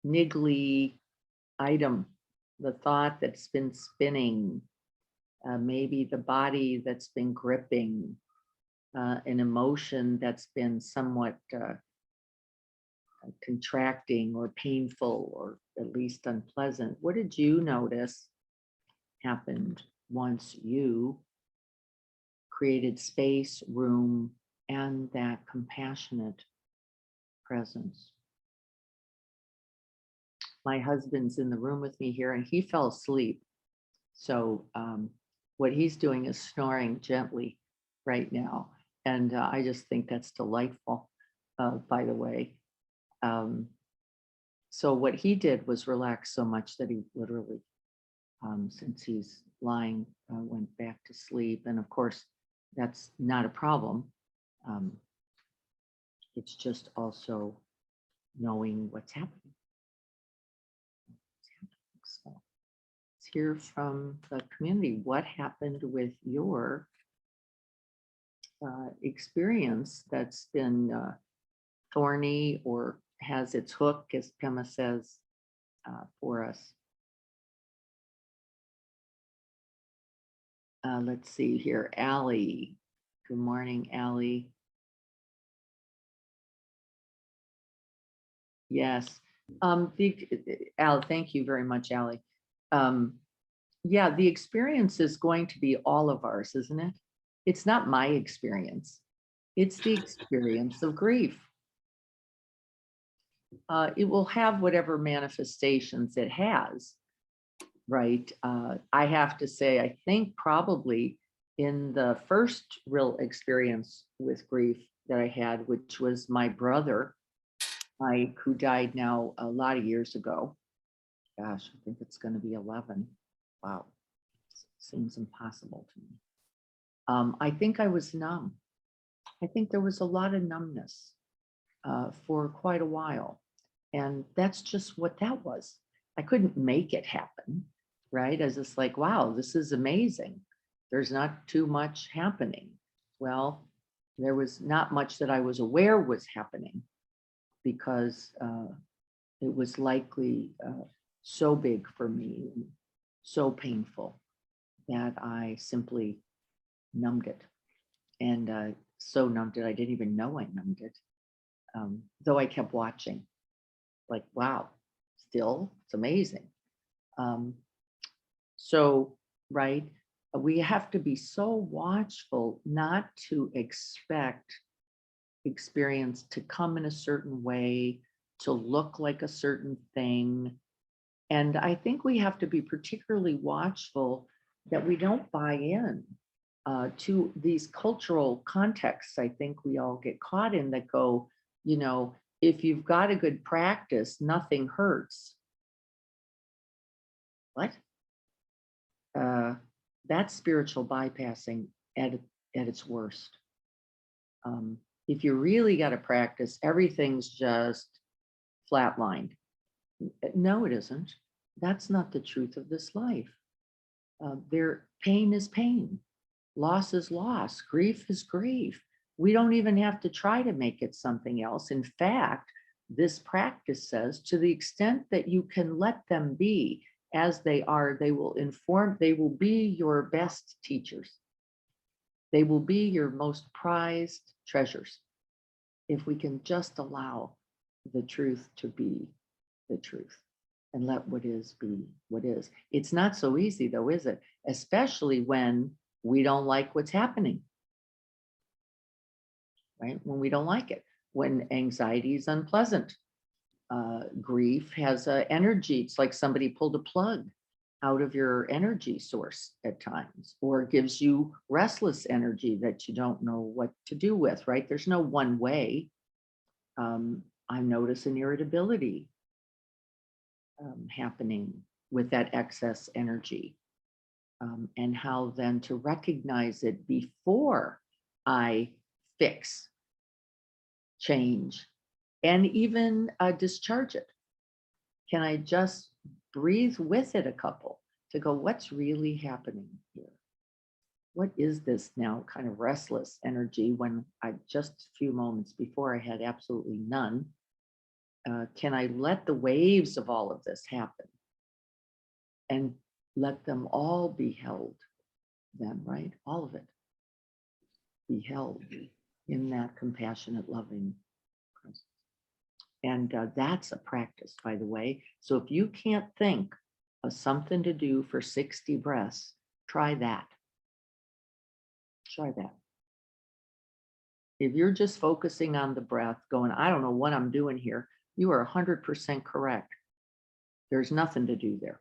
niggly item, the thought that's been spinning, maybe the body that's been gripping, an emotion that's been somewhat contracting or painful or at least unpleasant? What did you notice happened once you created space, room, and that compassionate presence? My husband's in the room with me here and he fell asleep. So what he's doing is snoring gently right now. And I just think that's delightful, by the way. So what he did was relax so much that he literally, since he's lying, went back to sleep. And of course, that's not a problem. It's just also knowing what's happening. So let's hear from the community. What happened with your experience that's been thorny or has its hook, as Pema says, for us. Let's see here, Allie. Good morning, Allie. Yes. Al, thank you very much, Allie. Yeah, the experience is going to be all of ours, isn't it? It's not my experience. It's the experience of grief. It will have whatever manifestations it has, right? I have to say, I think probably in the first real experience with grief that I had, which was my brother, who died now a lot of years ago. Gosh, I think it's going to be 11. Wow, seems impossible to me. I think I was numb. I think there was a lot of numbness for quite a while. And that's just what that was. I couldn't make it happen, right? I was just like, wow, this is amazing. There's not too much happening. Well, there was not much that I was aware was happening because it was likely so big for me and so painful that I simply numbed it. And so numbed it, I didn't even know I numbed it, though I kept watching. Like, wow, still, it's amazing. So, right, we have to be so watchful not to expect experience to come in a certain way, to look like a certain thing. And I think we have to be particularly watchful that we don't buy in to these cultural contexts. I think we all get caught in that go, if you've got a good practice, nothing hurts. What? That's spiritual bypassing at its worst. If you really got to practice, everything's just flatlined. No, it isn't. That's not the truth of this life. Pain is pain. Loss is loss. Grief is grief. We don't even have to try to make it something else. In fact, this practice says to the extent that you can let them be as they are, they will be your best teachers. They will be your most prized treasures if we can just allow the truth to be the truth and let what is be what is. It's not so easy though, is it? Especially when we don't like what's happening. Right? When we don't like it, when anxiety is unpleasant. Grief has an energy. It's like somebody pulled a plug out of your energy source at times, or gives you restless energy that you don't know what to do with, right? There's no one way. I notice an irritability happening with that excess energy, and how then to recognize it before I fix, change, and even discharge it. Can I just breathe with it a couple to go, what's really happening here? What is this now kind of restless energy when I just a few moments before I had absolutely none? Can I let the waves of all of this happen and let them all be held then, right? All of it be held in that compassionate, loving presence. And that's a practice, by the way. So if you can't think of something to do for 60 breaths, try that. Try that. If you're just focusing on the breath, going, I don't know what I'm doing here, you are 100% correct. There's nothing to do there.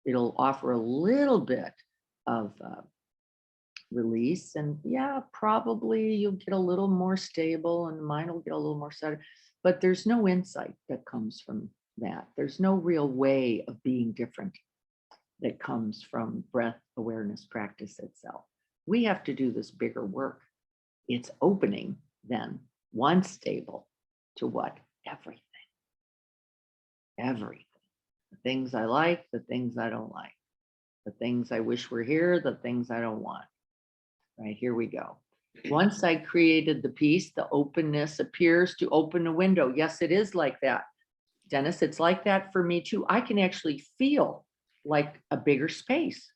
It'll offer a little bit of release, and yeah, probably you'll get a little more stable and the mind will get a little more settled, but there's no insight that comes from that. There's no real way of being different that comes from breath awareness practice itself. We have to do this bigger work. It's opening then, once stable, to what? Everything. Everything. The things I like, the things I don't like, the things I wish were here, the things I don't want. Right, here we go. Once I created the peace, the openness appears to open a window. Yes, it is like that. Dennis, it's like that for me too. I can actually feel like a bigger space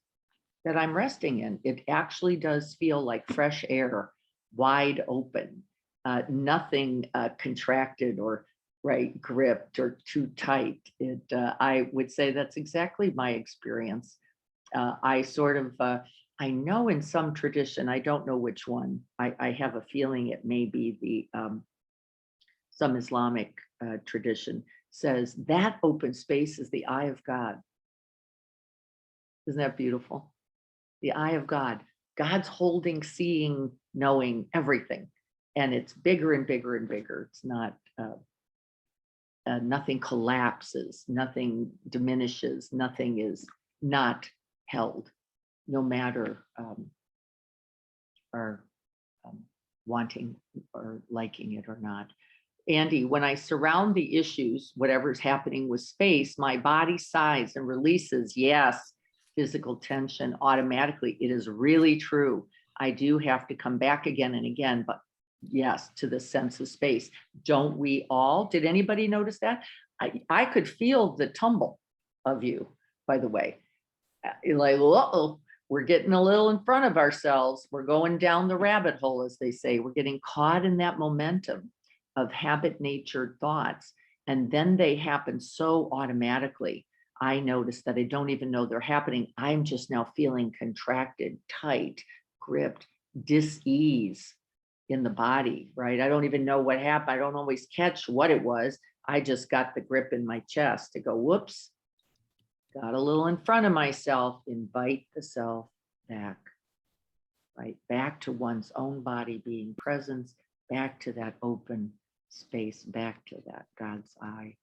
that I'm resting in. It actually does feel like fresh air, wide open, nothing contracted or right gripped or too tight. I would say that's exactly my experience. I sort of, I know in some tradition, I don't know which one. I have a feeling it may be some Islamic tradition says that open space is the eye of God. Isn't that beautiful? The eye of God. God's holding, seeing, knowing everything. And it's bigger and bigger and bigger. It's not, nothing collapses, nothing diminishes, nothing is not held, no matter our wanting or liking it or not. Andy, when I surround the issues, whatever's happening with space, my body sighs and releases, yes, physical tension automatically. It is really true. I do have to come back again and again, but yes, to the sense of space. Don't we all? Did anybody notice that? I could feel the tumble of you, by the way. Like, uh-oh, we're getting a little in front of ourselves. We're going down the rabbit hole, as they say. We're getting caught in that momentum of habit natured thoughts. And then they happen so automatically. I notice that I don't even know they're happening. I'm just now feeling contracted, tight, gripped, dis-ease in the body, right? I don't even know what happened. I don't always catch what it was. I just got the grip in my chest to go, whoops, got a little in front of myself, invite the self back, right? Back to one's own body being presence, back to that open space, back to that God's eye,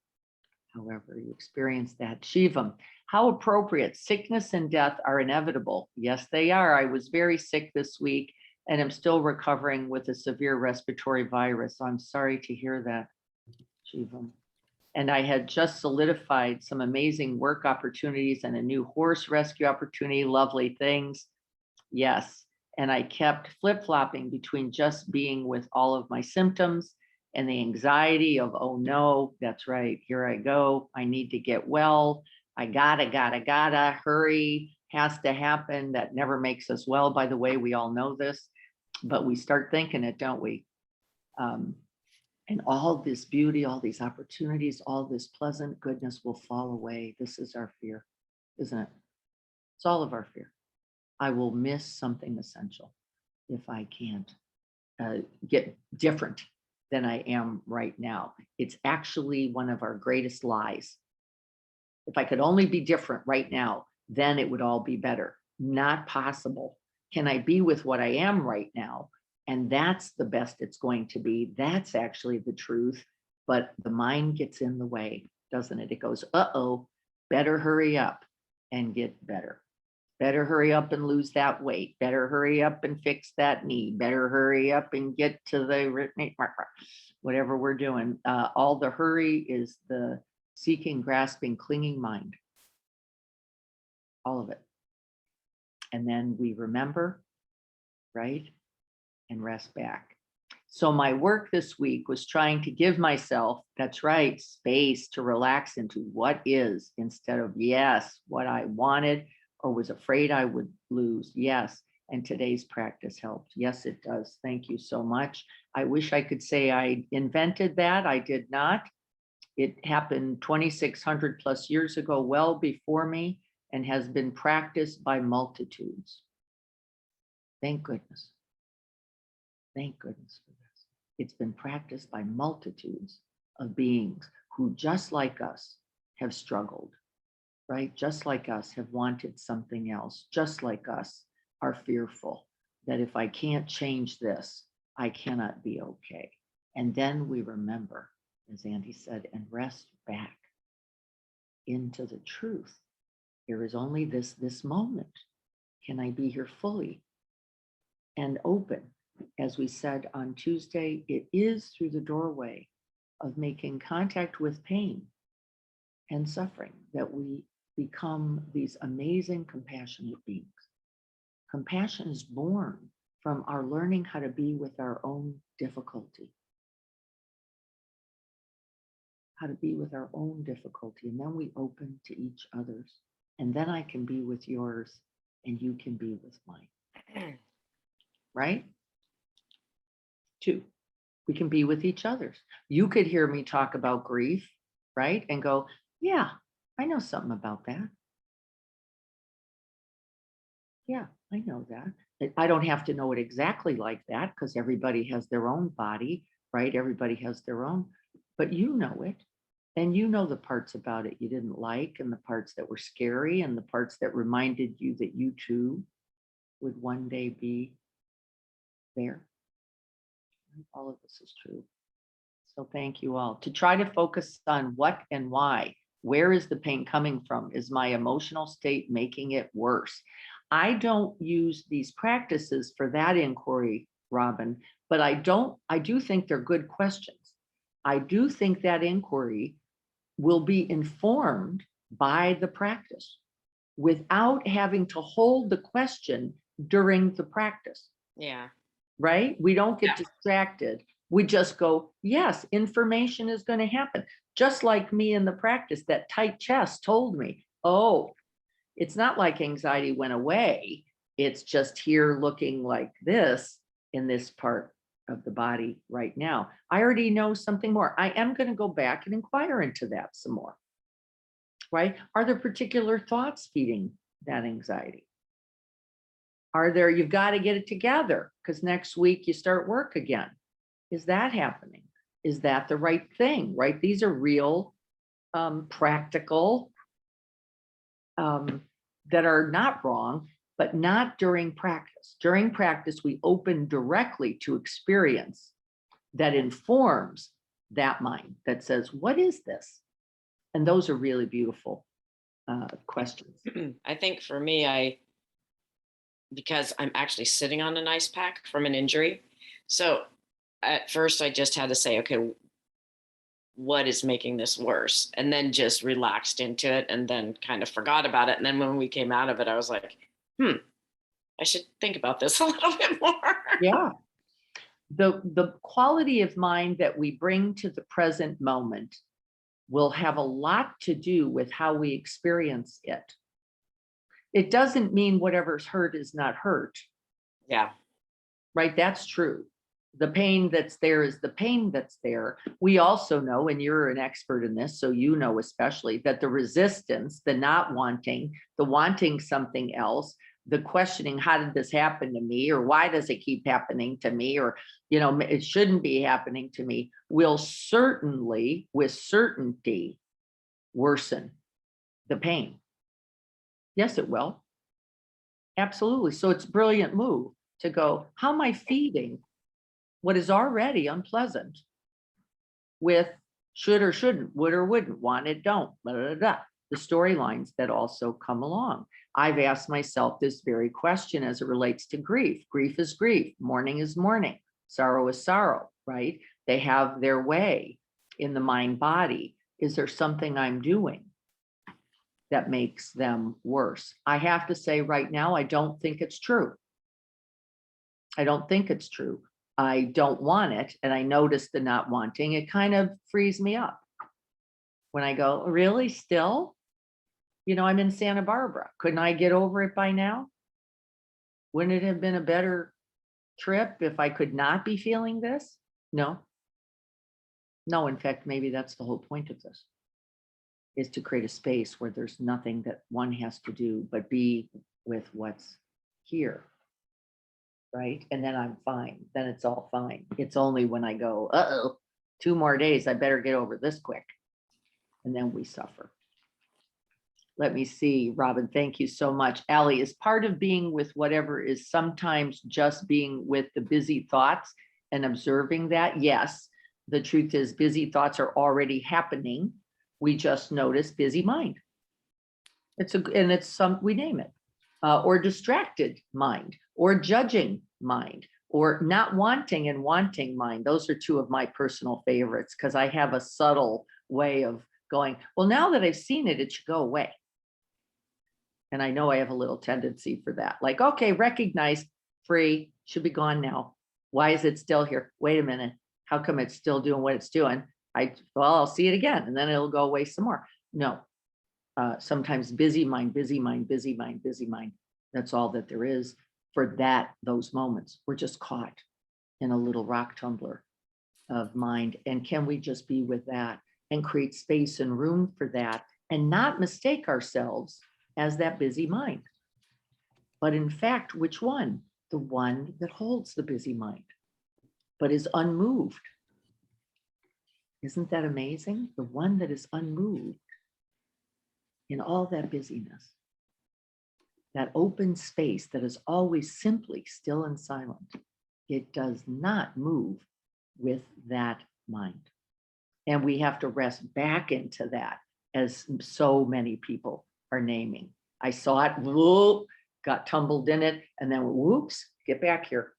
however you experience that. Shivam, how appropriate. Sickness and death are inevitable. Yes, they are. I was very sick this week and I'm still recovering with a severe respiratory virus. So I'm sorry to hear that, Shivam. And I had just solidified some amazing work opportunities and a new horse rescue opportunity, lovely things. Yes. And I kept flip-flopping between just being with all of my symptoms and the anxiety of, oh no, that's right, here I go. I need to get well. I gotta, hurry, has to happen. That never makes us well, by the way, we all know this, but we start thinking it, don't we? And all this beauty, all these opportunities, all this pleasant goodness will fall away. This is our fear, isn't it? It's all of our fear. I will miss something essential if I can't get different than I am right now. It's actually one of our greatest lies. If I could only be different right now, then it would all be better. Not possible. Can I be with what I am right now? And that's the best it's going to be. That's actually the truth. But the mind gets in the way, doesn't it? It goes, uh-oh, better hurry up and get better. Better hurry up and lose that weight. Better hurry up and fix that knee. Better hurry up and get to the whatever we're doing. All the hurry is the seeking, grasping, clinging mind. All of it. And then we remember, right? And rest back. So my work this week was trying to give myself, that's right, space to relax into what is instead of, yes, what I wanted or was afraid I would lose. Yes. And today's practice helped. Yes, it does. Thank you so much. I wish I could say I invented that. I did not. It happened 2,600 plus years ago, well before me, and has been practiced by multitudes. Thank goodness. Thank goodness for this. It's been practiced by multitudes of beings who, just like us, have struggled, right? Just like us, have wanted something else. Just like us, are fearful that if I can't change this, I cannot be okay. And then we remember, as Andy said, and rest back into the truth. There is only this moment. Can I be here fully and open? As we said on Tuesday, it is through the doorway of making contact with pain and suffering that we become these amazing compassionate beings. Compassion is born from our learning how to be with our own difficulty. How to be with our own difficulty. And then we open to each other's. And then I can be with yours and you can be with mine. Right? 2, we can be with each other's. You could hear me talk about grief, right? And go, yeah, I know something about that. Yeah, I know that. I don't have to know it exactly like that because everybody has their own body, right? Everybody has their own, but you know it. And you know the parts about it you didn't like, and the parts that were scary, and the parts that reminded you that you too would one day be there. All of this is true. So thank you all. To try to focus on what and why. Where is the pain coming from? Is my emotional state making it worse? I don't use these practices for that inquiry, Robin, but I do think they're good questions. I do think that inquiry will be informed by the practice without having to hold the question during the practice. Yeah. Right? We don't get distracted. We just go, yes, information is going to happen. Just like me in the practice, that tight chest told me, oh, it's not like anxiety went away. It's just here looking like this in this part of the body right now. I already know something more. I am going to go back and inquire into that some more. Right? Are there particular thoughts feeding that anxiety? Are there, you've got to get it together because next week you start work again. Is that happening? Is that the right thing? Right? These are real, practical, that are not wrong, but not during practice. During practice, we open directly to experience that informs that mind that says, what is this? And those are really beautiful questions. I think for me, because I'm actually sitting on an ice pack from an injury. So at first I just had to say, okay, what is making this worse? And then just relaxed into it and then kind of forgot about it. And then when we came out of it, I was like, I should think about this a little bit more. Yeah. The quality of mind that we bring to the present moment will have a lot to do with how we experience it. It doesn't mean whatever's hurt is not hurt. Yeah. Right? That's true. The pain that's there is the pain that's there. We also know, and you're an expert in this, so you know especially, that the resistance, the not wanting, the wanting something else, the questioning, how did this happen to me? Or why does it keep happening to me? Or, it shouldn't be happening to me, will certainly, with certainty, worsen the pain. Yes, it will. Absolutely. So it's a brilliant move to go, how am I feeding what is already unpleasant with should or shouldn't, would or wouldn't, want it, don't, blah, blah, blah, the storylines that also come along. I've asked myself this very question as it relates to grief. Grief is grief, mourning is mourning, sorrow is sorrow, right? They have their way in the mind body. Is there something I'm doing that makes them worse? I have to say right now, I don't think it's true. I don't think it's true. I don't want it. And I notice the not wanting, it kind of frees me up. When I go, really, still? I'm in Santa Barbara. Couldn't I get over it by now? Wouldn't it have been a better trip if I could not be feeling this? No. No, in fact, maybe that's the whole point of this, is to create a space where there's nothing that one has to do but be with what's here. Right? And then I'm fine. Then it's all fine. It's only when I go, 2 more days, I better get over this quick. And then we suffer. Let me see, Robin, thank you so much. Allie, is part of being with whatever is sometimes just being with the busy thoughts and observing that? Yes, the truth is busy thoughts are already happening. We just notice busy mind. We name it, or distracted mind, or judging mind, or not wanting and wanting mind. Those are 2 of my personal favorites because I have a subtle way of going, well, now that I've seen it, it should go away. And I know I have a little tendency for that. Like, okay, recognize, free, Should be gone now. Why is it still here? Wait a minute. How come it's still doing what it's doing? Well, I'll see it again and then it'll go away some more. No. Sometimes busy mind, busy mind, busy mind, busy mind. That's all that there is for those moments. We're just caught in a little rock tumbler of mind. And can we just be with that and create space and room for that and not mistake ourselves as that busy mind? But in fact, which one? The one that holds the busy mind, but is unmoved. Isn't that amazing? The one that is unmoved in all that busyness, that open space that is always simply still and silent. It does not move with that mind. And we have to rest back into that, as so many people are naming. I saw it, whoop, got tumbled in it, and then whoops, get back here.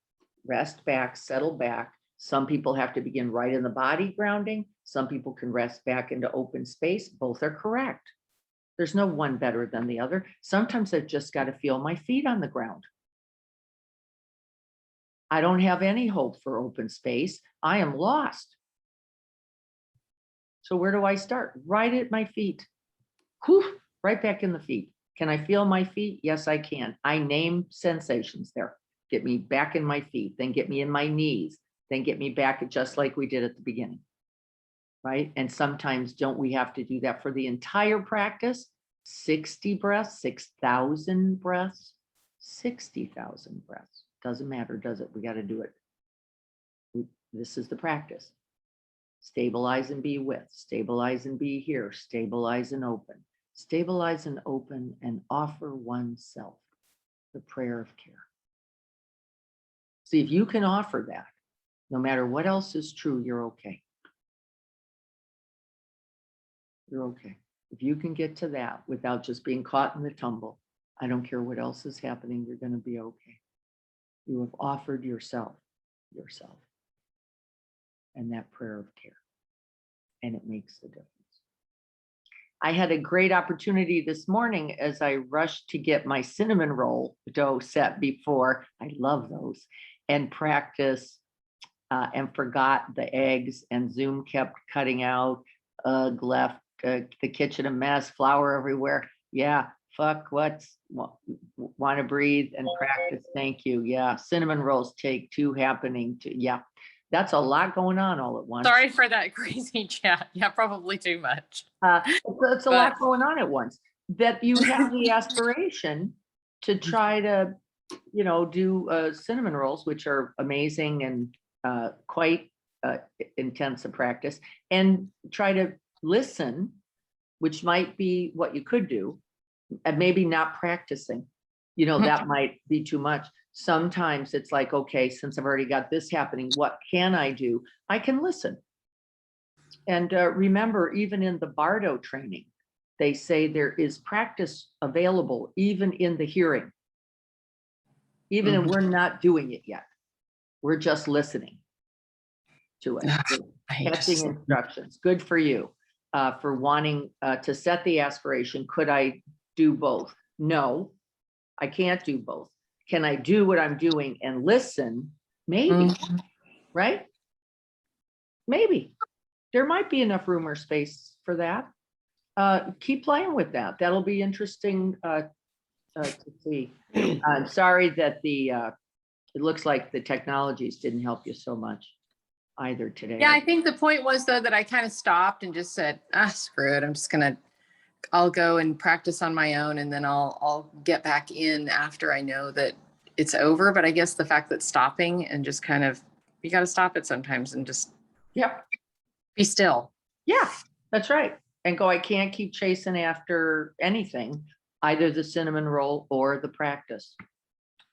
Rest back, settle back. Some people have to begin right in the body grounding. Some people can rest back into open space. Both are correct. There's no one better than the other. Sometimes I've just got to feel my feet on the ground. I don't have any hope for open space. I am lost. So where do I start? Right at my feet. Whew, right back in the feet. Can I feel my feet? Yes, I can. I name sensations there. Get me back in my feet, then get me in my knees, then get me back just like we did at the beginning. Right? And sometimes don't we have to do that for the entire practice? 60 breaths, 6,000 breaths, 60,000 breaths. Doesn't matter, does it? We got to do it. This is the practice. Stabilize and be with, stabilize and be here, stabilize and open, stabilize and open, and offer oneself the prayer of care. See, if you can offer that, no matter what else is true, you're okay. You're okay. If you can get to that without just being caught in the tumble, I don't care what else is happening, you're going to be okay. You have offered yourself, and that prayer of care, and it makes the difference. I had a great opportunity this morning as I rushed to get my cinnamon roll dough set before, I love those, and practice and forgot the eggs, and Zoom kept cutting out, left the kitchen a mess, flour everywhere. Yeah, fuck, want to breathe and practice. Thank you. Yeah, cinnamon rolls take two happening to, yeah. That's a lot going on all at once. Sorry for that crazy chat. Yeah, probably too much. It's a lot going on at once. That you have the aspiration to try to, do cinnamon rolls, which are amazing and quite intensive practice, and try to listen, which might be what you could do, and maybe not practicing. That might be too much. Sometimes it's like, okay, since I've already got this happening, what can I do? I can listen. And remember, even in the Bardo training, they say there is practice available even in the hearing. Even if we're not doing it yet. We're just listening to it. Catching instructions. Good for you for wanting to set the aspiration. Could I do both? No, I can't do both. Can I do what I'm doing and listen? Maybe, right? Maybe. There might be enough room or space for that. Keep playing with that. That'll be interesting to see. I'm sorry that it looks like the technologies didn't help you so much either today. Yeah, I think the point was, though, that I kind of stopped and just said, screw it. I'll go and practice on my own, and then I'll get back in after I know that it's over. But I guess the fact that stopping and just kind of, you got to stop it sometimes and just be still. Yeah, that's right. And go, I can't keep chasing after anything, either the cinnamon roll or the practice.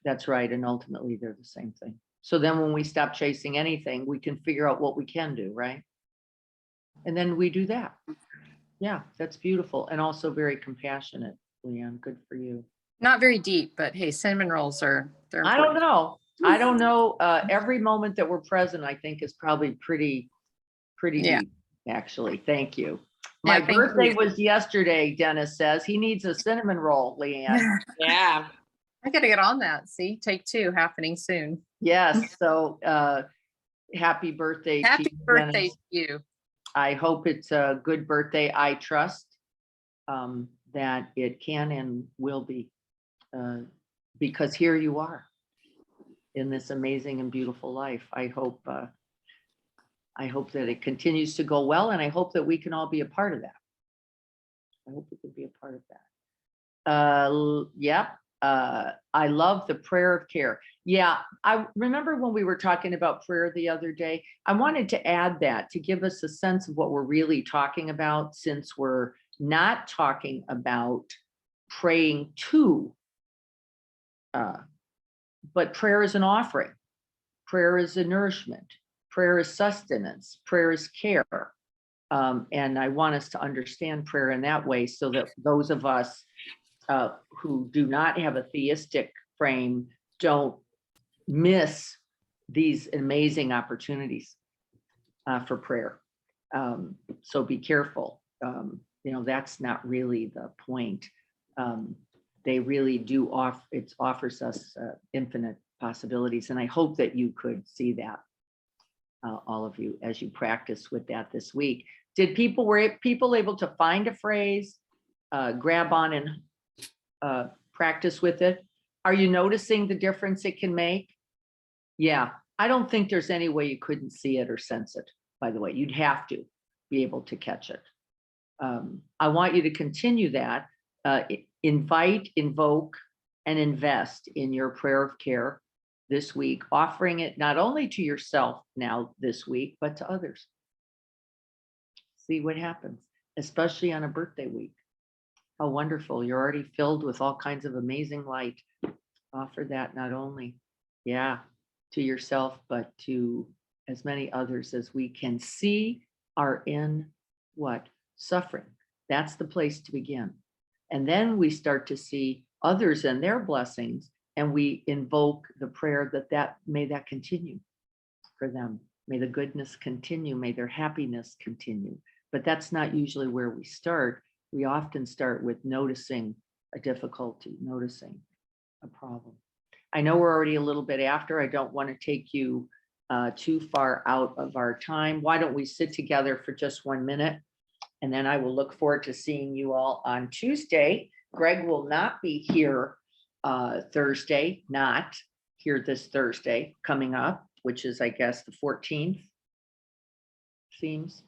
That's right. And ultimately they're the same thing. So then when we stop chasing anything, we can figure out what we can do, right? And then we do that. Yeah, that's beautiful. And also very compassionate, Leanne. Good for you. Not very deep, but hey, cinnamon rolls they're important. I don't know. Every moment that we're present, I think, is probably pretty deep, actually. Thank you. My birthday was yesterday, Dennis says. He needs a cinnamon roll, Leanne. Yeah. I got to get on that. See, take 2 happening soon. Yes, so happy birthday to Happy you, birthday Dennis. to you. I hope it's a good birthday. I trust that it can and will be, because here you are in this amazing and beautiful life. I hope that it continues to go well, and I hope that we can all be a part of that. I hope we can be a part of that. Yeah. I love the prayer of care. Yeah, I remember when we were talking about prayer the other day, I wanted to add that to give us a sense of what we're really talking about, since we're not talking about praying to, but prayer is an offering. Prayer is a nourishment. Prayer is sustenance. Prayer is care. And I want us to understand prayer in that way, so that those of us who do not have a theistic frame don't miss these amazing opportunities for prayer. So be careful. That's not really the point. They really do offers us infinite possibilities. And I hope that you could see that, all of you, as you practice with that this week. Were people able to find a phrase, grab on and practice with it? Are you noticing the difference it can make? Yeah, I don't think there's any way you couldn't see it or sense it, by the way. You'd have to be able to catch it. I want you to continue that. Invite, invoke, and invest in your prayer of care this week, offering it not only to yourself now this week, but to others. See what happens, especially on a birthday week. How wonderful. You're already filled with all kinds of amazing light. Offer that not only, to yourself, but to as many others as we can see are in what? Suffering. That's the place to begin. And then we start to see others and their blessings, and we invoke the prayer that may that continue for them. May the goodness continue. May their happiness continue. But that's not usually where we start. We often start with noticing a difficulty, noticing a problem. I know we're already a little bit after. I don't want to take you too far out of our time. Why don't we sit together for just 1 minute? And then I will look forward to seeing you all on Tuesday. Greg will not be here Thursday, not here this Thursday coming up, which is, I guess, the 14th, seems.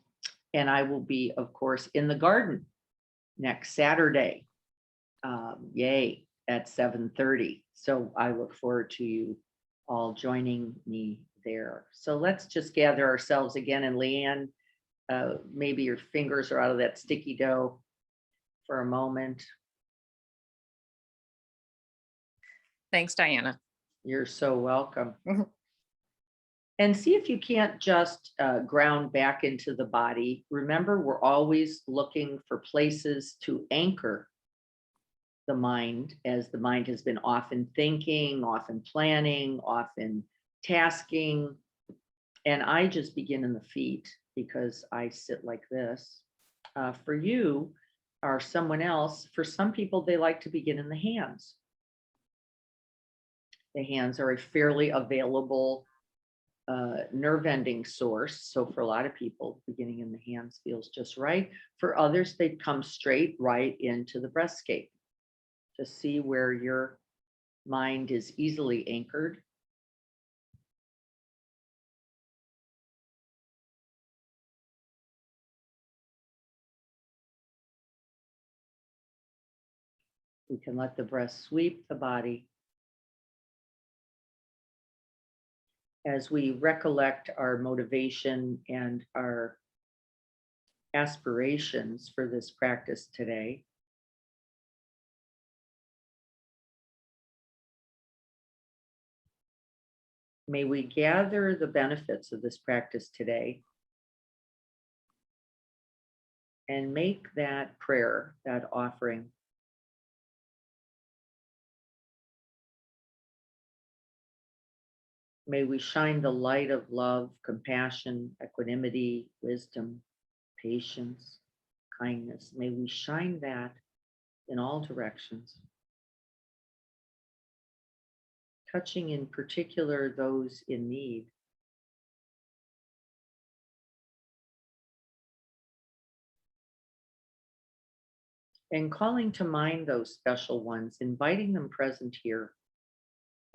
And I will be, of course, in the garden next Saturday. Yay, at 7:30. So I look forward to you all joining me there. So let's just gather ourselves again. And Leanne, maybe your fingers are out of that sticky dough for a moment. Thanks, Diana. You're so welcome. And see if you can't just ground back into the body. Remember, we're always looking for places to anchor the mind, as the mind has been often thinking, often planning, often tasking. And I just begin in the feet because I sit like this. For you or someone else, for some people, they like to begin in the hands. The hands are a fairly available nerve ending source. So for a lot of people, beginning in the hands feels just right. For others, they come straight right into the breastscape. To see where your mind is easily anchored. We can let the breath sweep the body as we recollect our motivation and our aspirations for this practice today. May we gather the benefits of this practice today and make that prayer, that offering, may we shine the light of love, compassion, equanimity, wisdom, patience, kindness. May we shine that in all directions. touching in particular those in need. And calling to mind those special ones, inviting them present here.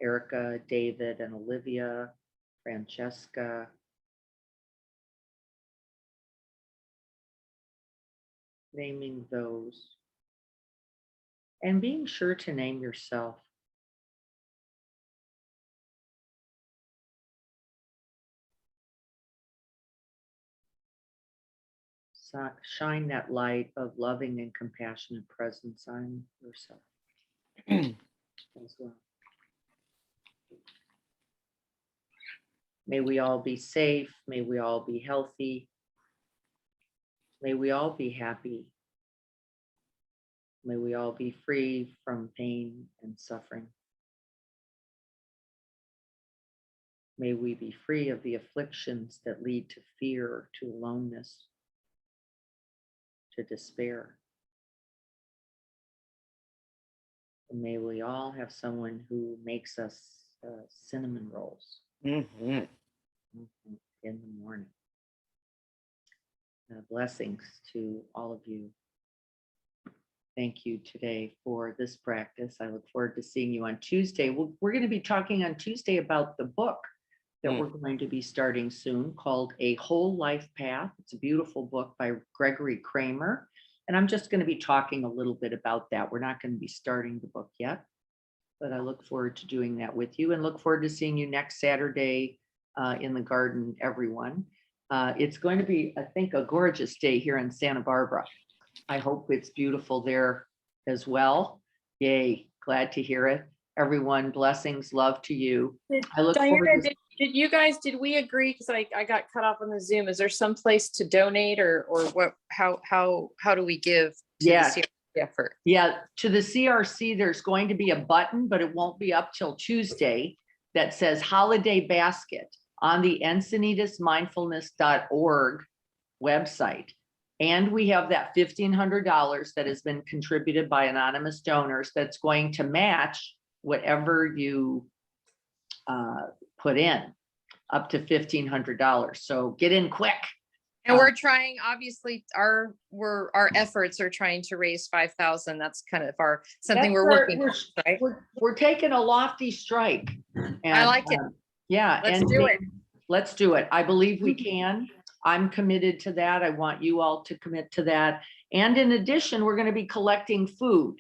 Erica, David, and Olivia, Francesca. Naming those. And being sure to name yourself. Shine that light of loving and compassionate presence on yourself as well. May we all be safe. May we all be healthy. May we all be happy. May we all be free from pain and suffering. May we be free of the afflictions that lead to fear, to aloneness, to despair. And may we all have someone who makes us cinnamon rolls in the morning. Blessings to all of you. Thank you today for this practice. I look forward to seeing you on Tuesday. We're going to be talking on Tuesday about the book that we're going to be starting soon called A Whole Life Path. It's a beautiful book by Gregory Kramer. And I'm just going to be talking a little bit about that. We're not going to be starting the book yet, but I look forward to doing that with you and look forward to seeing you next Saturday in the garden, everyone. It's going to be, I think, a gorgeous day here in Santa Barbara. I hope it's beautiful there as well. Yay, glad to hear it. Everyone, blessings, love to you. I look Diana, forward to did we agree? Because I got cut off on the Zoom. Is there some place to donate or what? How do we give to the CRC effort? Yeah, to the CRC, there's going to be a button, but it won't be up till Tuesday that says Holiday Basket on the encinitasmindfulness.org website. And we have that $1,500 that has been contributed by anonymous donors that's going to match whatever you put in, up to $1,500. So get in quick. And we're trying, obviously, our efforts are trying to raise 5,000. That's kind of something we're looking at, right? We're taking a lofty strike. And, I like it. Yeah. Let's do it. Let's do it. I believe we can. I'm committed to that. I want you all to commit to that. And in addition, we're going to be collecting food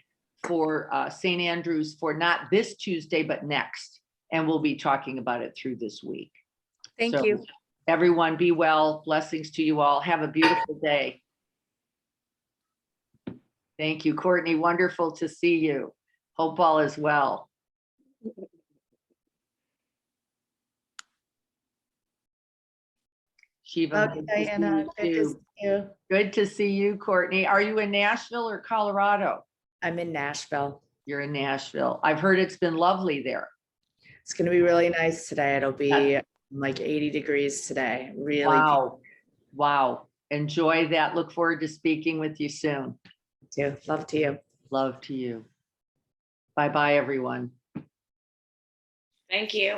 for St. Andrews for not this Tuesday, but next. And we'll be talking about it through this week. Thank you. Everyone be well. Blessings to you all. Have a beautiful day. Thank you, Courtney. Wonderful to see you. Hope all is well. Shiva. Okay, Diana, good to see you. Good to see you, Courtney. Are you in Nashville or Colorado? I'm in Nashville. You're in Nashville. I've heard it's been lovely there. It's going to be really nice today. It'll be like 80 degrees today. Really. Wow. Wow. Enjoy that. Look forward to speaking with you soon. Too. Love to you. Love to you. Bye-bye, everyone. Thank you.